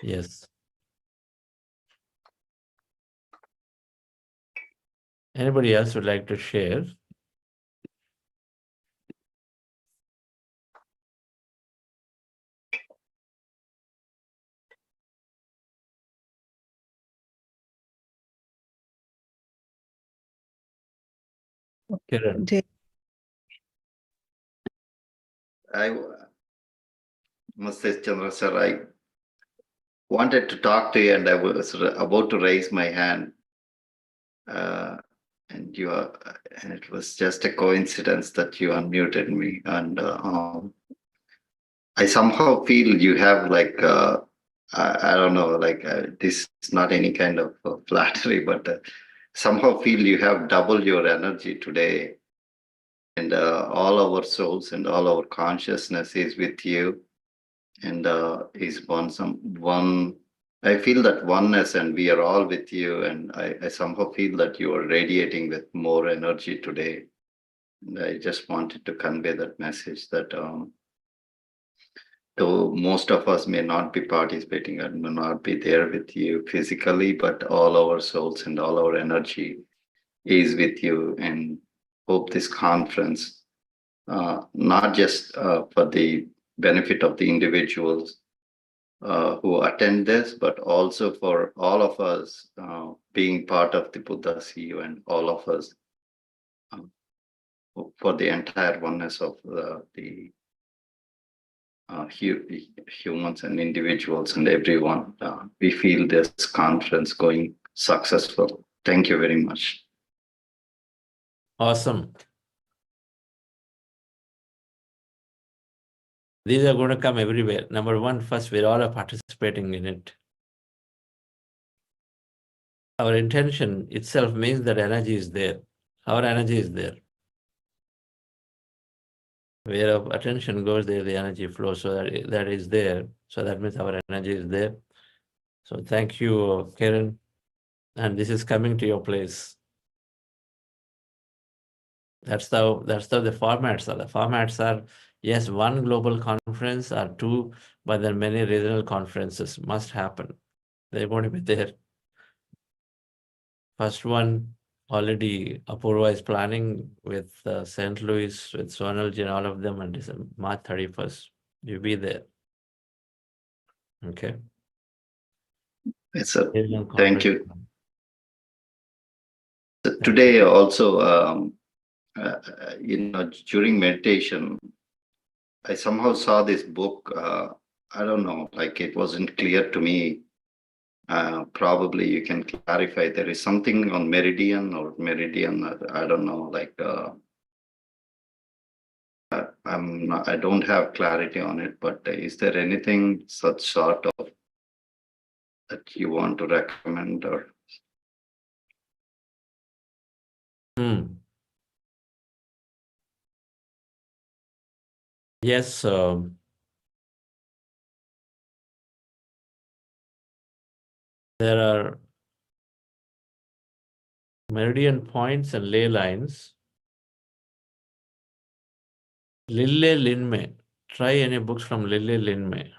Yes. Anybody else would like to share? Kiran. I must say, Chandra sir, I wanted to talk to you and I was about to raise my hand. And it was just a coincidence that you unmuted me. And I somehow feel you have like, I don't know, like this is not any kind of flattery, but somehow feel you have doubled your energy today. And all our souls and all our consciousness is with you. And is one I feel that oneness and we are all with you. And I somehow feel that you are radiating with more energy today. And I just wanted to convey that message that though most of us may not be participating and may not be there with you physically, but all our souls and all our energy is with you. And hope this conference, not just for the benefit of the individuals who attend this, but also for all of us being part of the Buddha CU and all of us for the entire oneness of the humans and individuals and everyone. We feel this conference going successful. Thank you very much. Awesome. These are going to come everywhere. Number one, first, we're all participating in it. Our intention itself means that energy is there. Our energy is there. Where our attention goes, there the energy flows. So that is there. So that means our energy is there. So thank you, Karen. And this is coming to your place. That's how the formats are. The formats are, yes, one global conference or two, but then many regional conferences must happen. They're going to be there. First one, already Apurva is planning with St. Louis, with Sonalji and all of them, and December, March 31st. You'll be there. Okay. Yes, sir. Regional Thank conference. you. Today also, during meditation, I somehow saw this book. I don't know, like it wasn't clear to me. Probably you can clarify. There is something on meridian. I don't know. Like I don't have clarity on it. But is there anything such sort of that you want to recommend or? Yes. There are meridian points and ley lines. Lille Linme. Try any books from Lille Linme.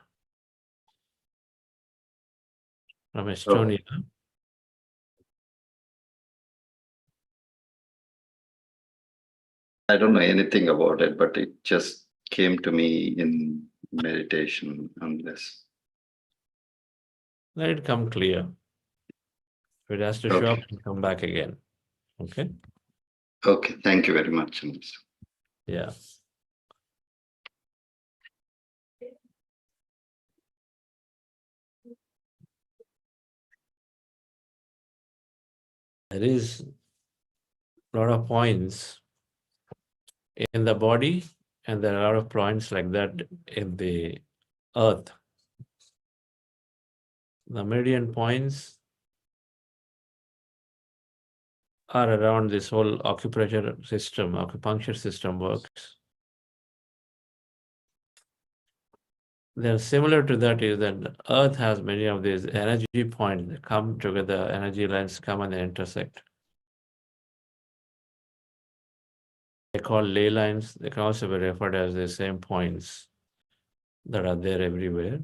From Estonia. Oh. I don't know anything about it, but it just came to me in meditation on this. Let it come clear. If it has to show up and come back again. Okay? Okay, thank you very much. Yeah. There is a lot of points in the body, and there are a lot of points like that in the earth. The meridian points are around this whole acupuncture system works. Then similar to that is that earth has many of these energy points that come together, energy lines come and they intersect. They call ley lines. They can also be referred as the same points that are there everywhere.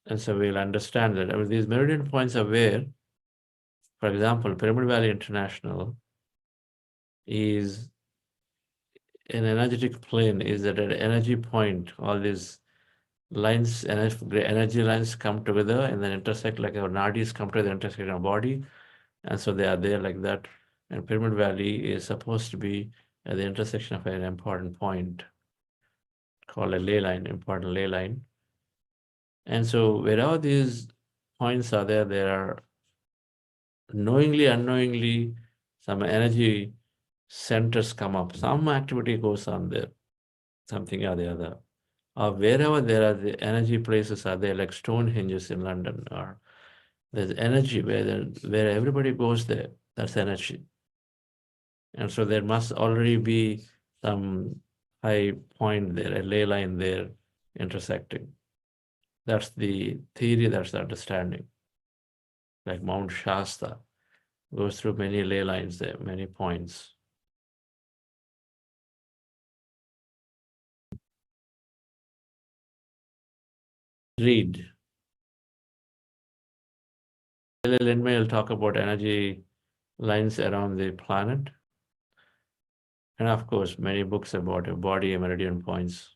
And so we'll understand that. I mean, these meridian points are where, for example, Pyramid Valley International is an energetic plane, is at an energy point. All these lines, energy lines come together and then intersect, like our nadis come to the intersection of body. And so they are there like that. And Pyramid Valley is supposed to be at the intersection of an important point called a ley line, important ley line. And so wherever these points are there, there are knowingly, unknowingly, some energy centers come up. Some activity goes on there, something or the other. Or wherever there are the energy places are there, like Stonehenges in London, or there's energy where everybody goes there. That's energy. And so there must already be some high point there, a ley line there intersecting. That's the theory, that's the understanding. Like Mount Shasta goes through many ley lines there, many points. Read. Lynn will talk about energy lines around the planet. And of course, many books about your body and meridian points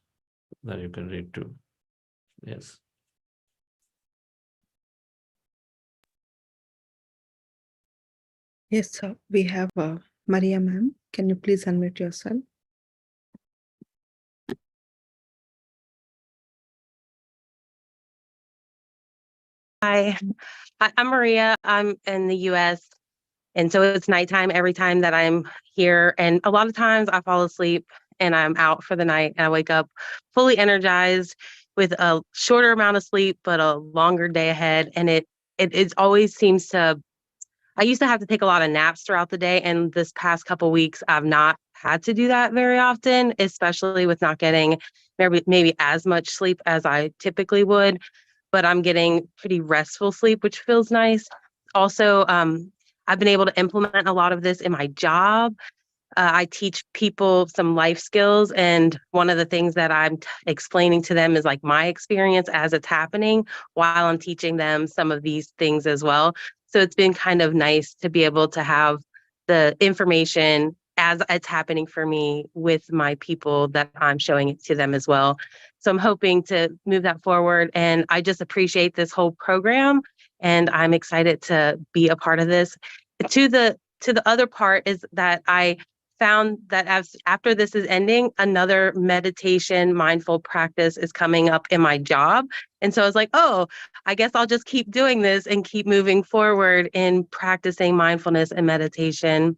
that you can read too. Yes. Yes, sir. We have Maria ma'am. Can you please unmute yourself? Hi, I'm Maria. I'm in the US. And so it's nighttime every time that I'm here. And a lot of times I fall asleep and I'm out for the night and I wake up fully energized with a shorter amount of sleep, but a longer day ahead. And it always seems to, I used to have to take a lot of naps throughout the day. And this past couple weeks, I've not had to do that very often, especially with not getting maybe as much sleep as I typically would. But I'm getting pretty restful sleep, which feels nice. Also, I've been able to implement a lot of this in my job. I teach people some life skills, and one of the things that I'm explaining to them is like my experience as it's happening while I'm teaching them some of these things as well. So it's been kind of nice to be able to have the information as it's happening for me with my people that I'm showing it to them as well. So I'm hoping to move that forward, and I just appreciate this whole program, and I'm excited to be a part of this. To the other part is that I found that after this is ending, another meditation mindful practice is coming up in my job. And so I was like, oh, I guess I'll just keep doing this and keep moving forward in practicing mindfulness and meditation.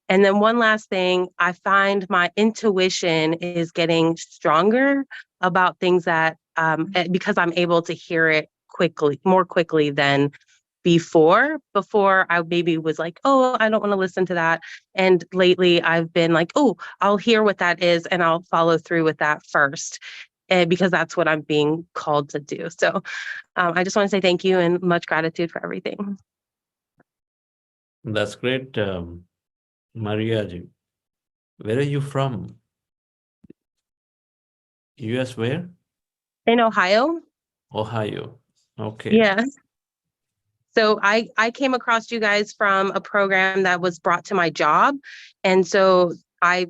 And then one last thing, I find my intuition is getting stronger about things that, because I'm able to hear it more quickly than before I maybe was like, oh, I don't want to listen to that. And lately I've been like, oh, I'll hear what that is and I'll follow through with that first, because that's what I'm being called to do. So I just want to say thank you and much gratitude for everything. That's great, Maria ji. Where are you from? US where? In Ohio. Ohio. Okay. Yeah. So I came across you guys from a program that was brought to my job. And so I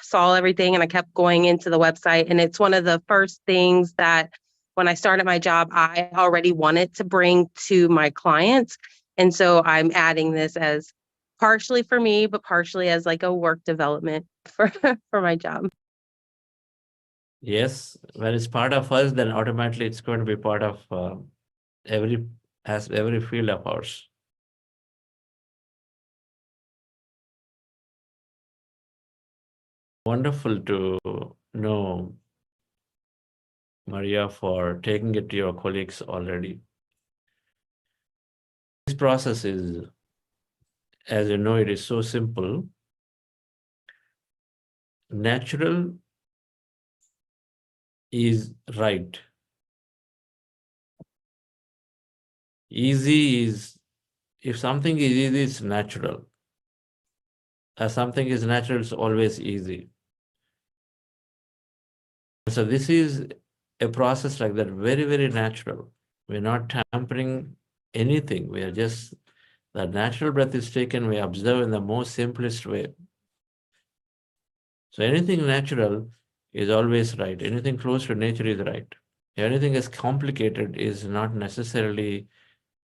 saw everything and I kept going into the website. And it's one of the first things that when I started my job, I already wanted to bring to my clients. And so I'm adding this as partially for me, but partially as like a work development for my job. Yes, when it's part of us, then automatically it's going to be part of every field of ours. Wonderful to know, Maria, for taking it to your colleagues already. This process is, as you know, it is so simple. Natural is right. Easy is, if something is easy, it's natural. As something is natural, it's always easy. So this is a process like that, very, very natural. We're not tampering anything. We are just, that natural breath is taken, we observe in the most simplest way. So anything natural is always right. Anything close to nature is right. Anything is complicated is not necessarily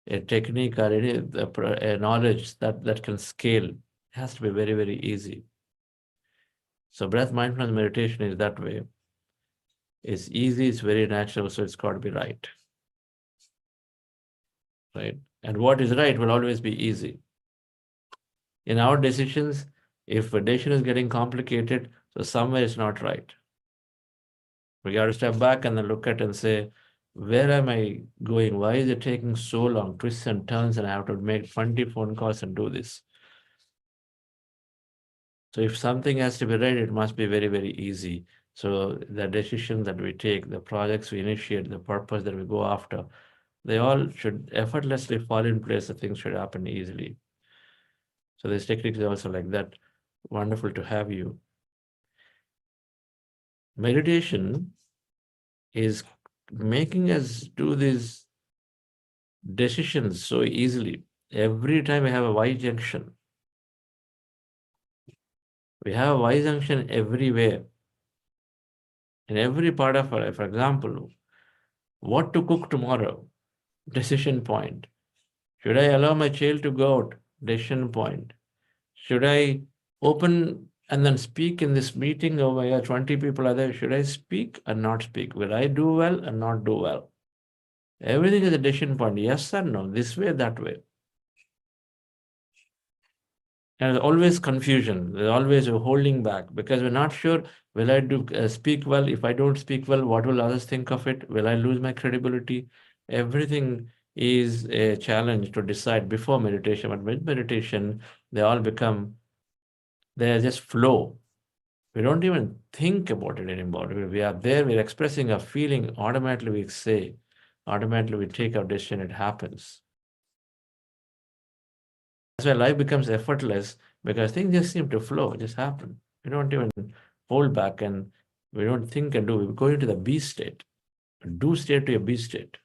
a technique or a knowledge that can scale. It has to be very, very easy. So breath mindfulness meditation is that way. It's easy, it's very natural, so it's got to be right. Right? And what is right will always be easy. In our decisions, if a decision is getting complicated, so somewhere it's not right. We got to step back and then look at and say, where am I going? Why is it taking so long, twists and turns, and I have to make 20 phone calls and do this? So if something has to be right, it must be very, very easy. So the decisions that we take, the projects we initiate, the purpose that we go after, they all should effortlessly fall in place. The things should happen easily. So this technique is also like that. Wonderful to have you. Meditation is making us do these decisions so easily. Every time we have a Y junction, we have a Y junction everywhere. In every part of our life. For example, what to cook tomorrow? Decision point. Should I allow my child to go out? Decision point. Should I open and then speak in this meeting over here? 20 people are there. Should I speak or not speak? Will I do well or not do well? Everything is a decision point. Yes or no? This way, that way. And there's always confusion. There's always a holding back because we're not sure, will I do speak well? If I don't speak well, what will others think of it? Will I lose my credibility? Everything is a challenge to decide before meditation. But with meditation, they all become, they just flow. We don't even think about it anymore. We are there, we're expressing a feeling, automatically we say, automatically we take our decision, it happens. That's why life becomes effortless, because things just seem to flow, just happen. We don't even hold back and we don't think and do. We go into the be state, do state to a be state.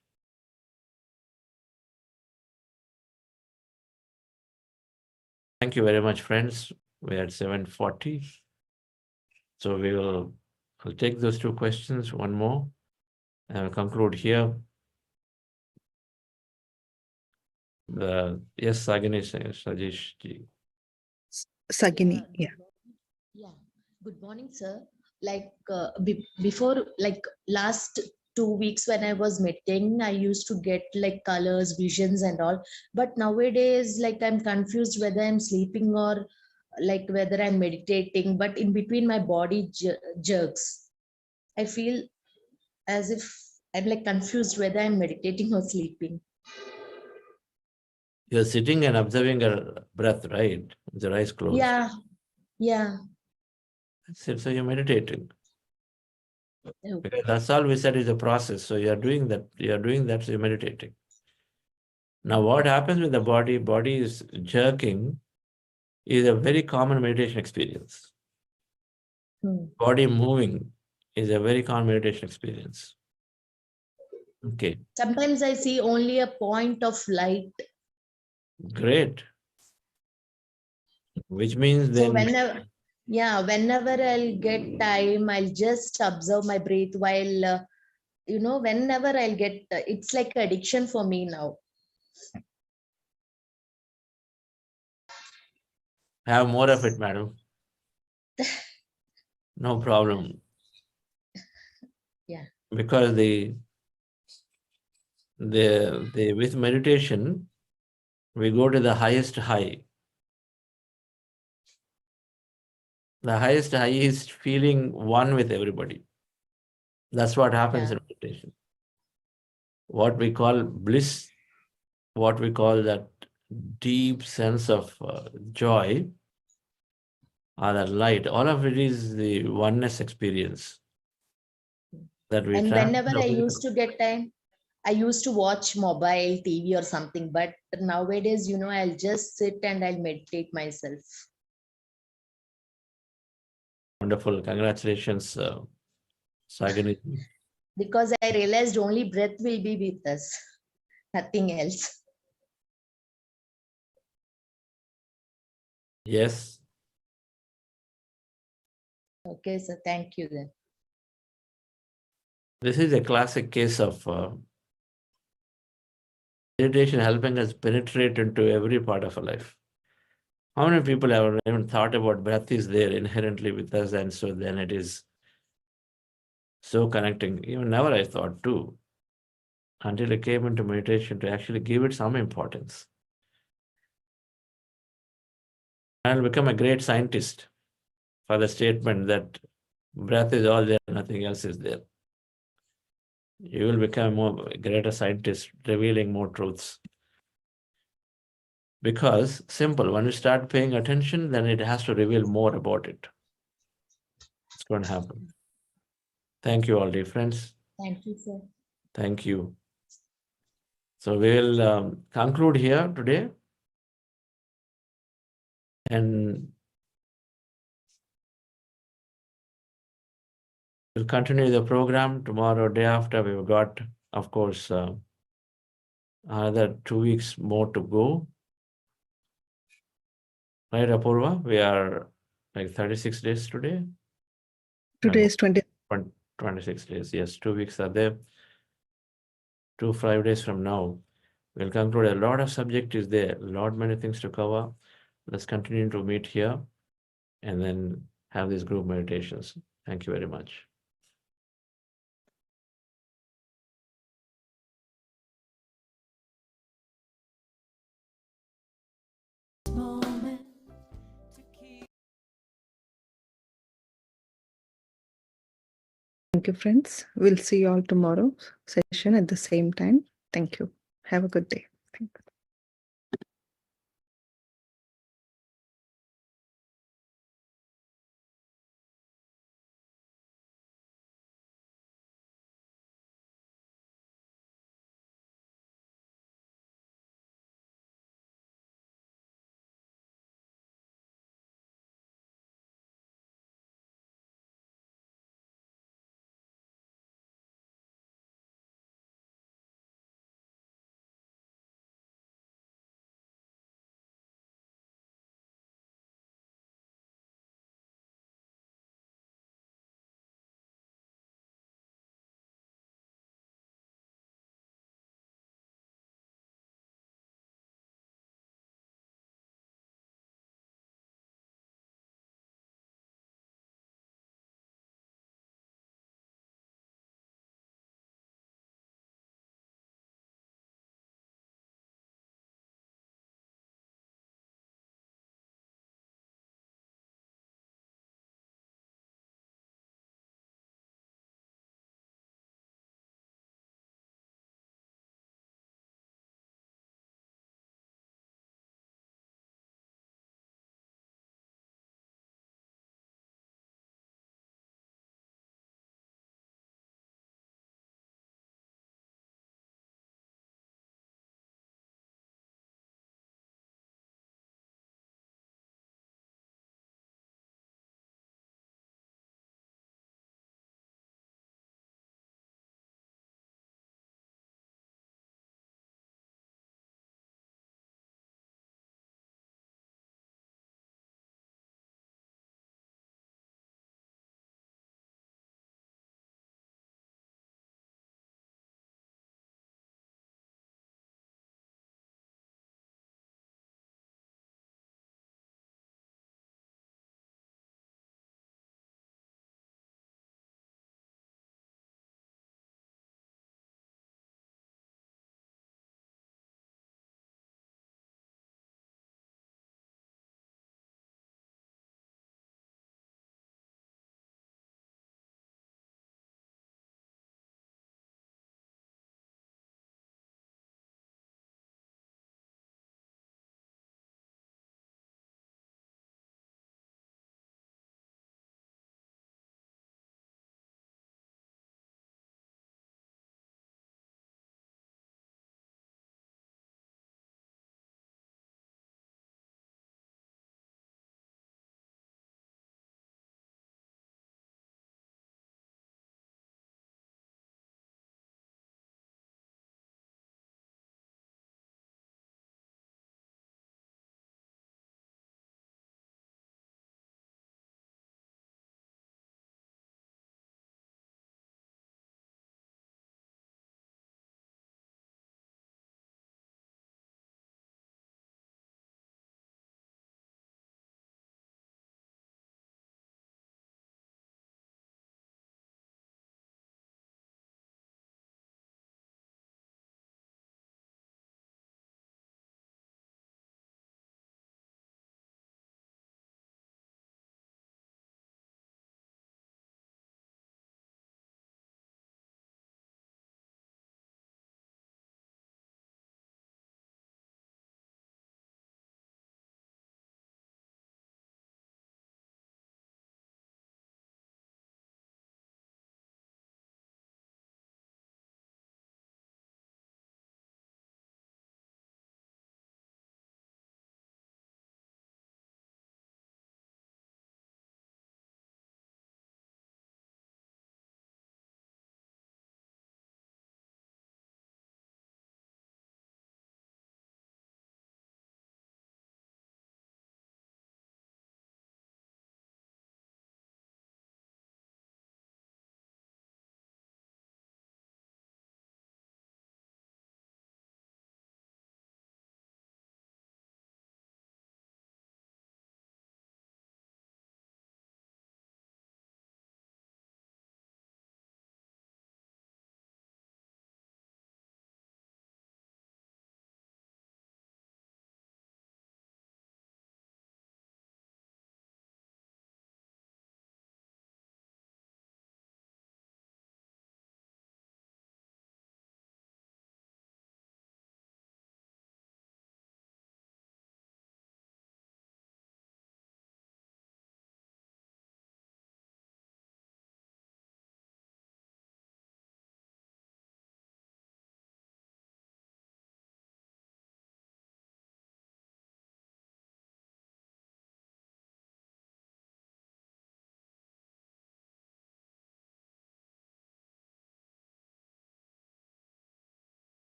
Thank you very much, friends. We're at 7:40. So we'll take those two questions, one more, and I'll conclude here. Yes, Sagini, Sajesh ji. Sagini, yeah. Yeah. Good morning, sir. Like before, like last 2 weeks when I was meditating, I used to get like colors, visions and all. But nowadays, like I'm confused whether I'm sleeping or like whether I'm meditating, but in between my body jerks. I feel as if I'm like confused whether I'm meditating or sleeping. You're sitting and observing your breath, right? With your eyes closed. Yeah. Yeah. That's it. So you're meditating. Okay. Because that's all we said is a process. So you're doing that, so you're meditating. Now, what happens with the body? Body is jerking is a very common meditation experience. Body moving is a very common meditation experience. Okay. Sometimes I see only a point of light. Great. Which means then. So whenever I'll get time, I'll just observe my breath while, whenever I'll get, it's like addiction for me now. Have more of it, madam. No problem. Yeah. Because with meditation, we go to the highest high. The highest high is feeling one with everybody. That's what happens in meditation. What we call bliss, what we call that deep sense of joy, or that light, all of it is the oneness experience. That we. And whenever I used to get time, I used to watch mobile, TV or something. But nowadays, I'll just sit and I'll meditate myself. Wonderful. Congratulations, Sagini. Because I realized only breath will be with us, nothing else. Yes. Okay, so thank you then. This is a classic case of meditation helping us penetrate into every part of our life. How many people have even thought about breath is there inherently with us, and so then it is so connecting. Even never I thought too, until I came into meditation to actually give it some importance. I'll become a great scientist for the statement that breath is all there, nothing else is there. You will become a greater scientist, revealing more truths. Because simple, when you start paying attention, then it has to reveal more about it. It's going to happen. Thank you all, dear friends. Thank you, sir. Thank you. So we'll conclude here today. And we'll continue the program tomorrow, day after. We've got, of course, another 2 weeks more to go. Right, Apurva? We are like 36 days today. Today is 26 days. Yes, 2 weeks are there. 5 days from now, we'll conclude. A lot of subject is there. Many things to cover. Let's continue to meet here and then have these group meditations. Thank you very much. Thank you, friends. We'll see you all tomorrow session at the same time. Thank you. Have a good day.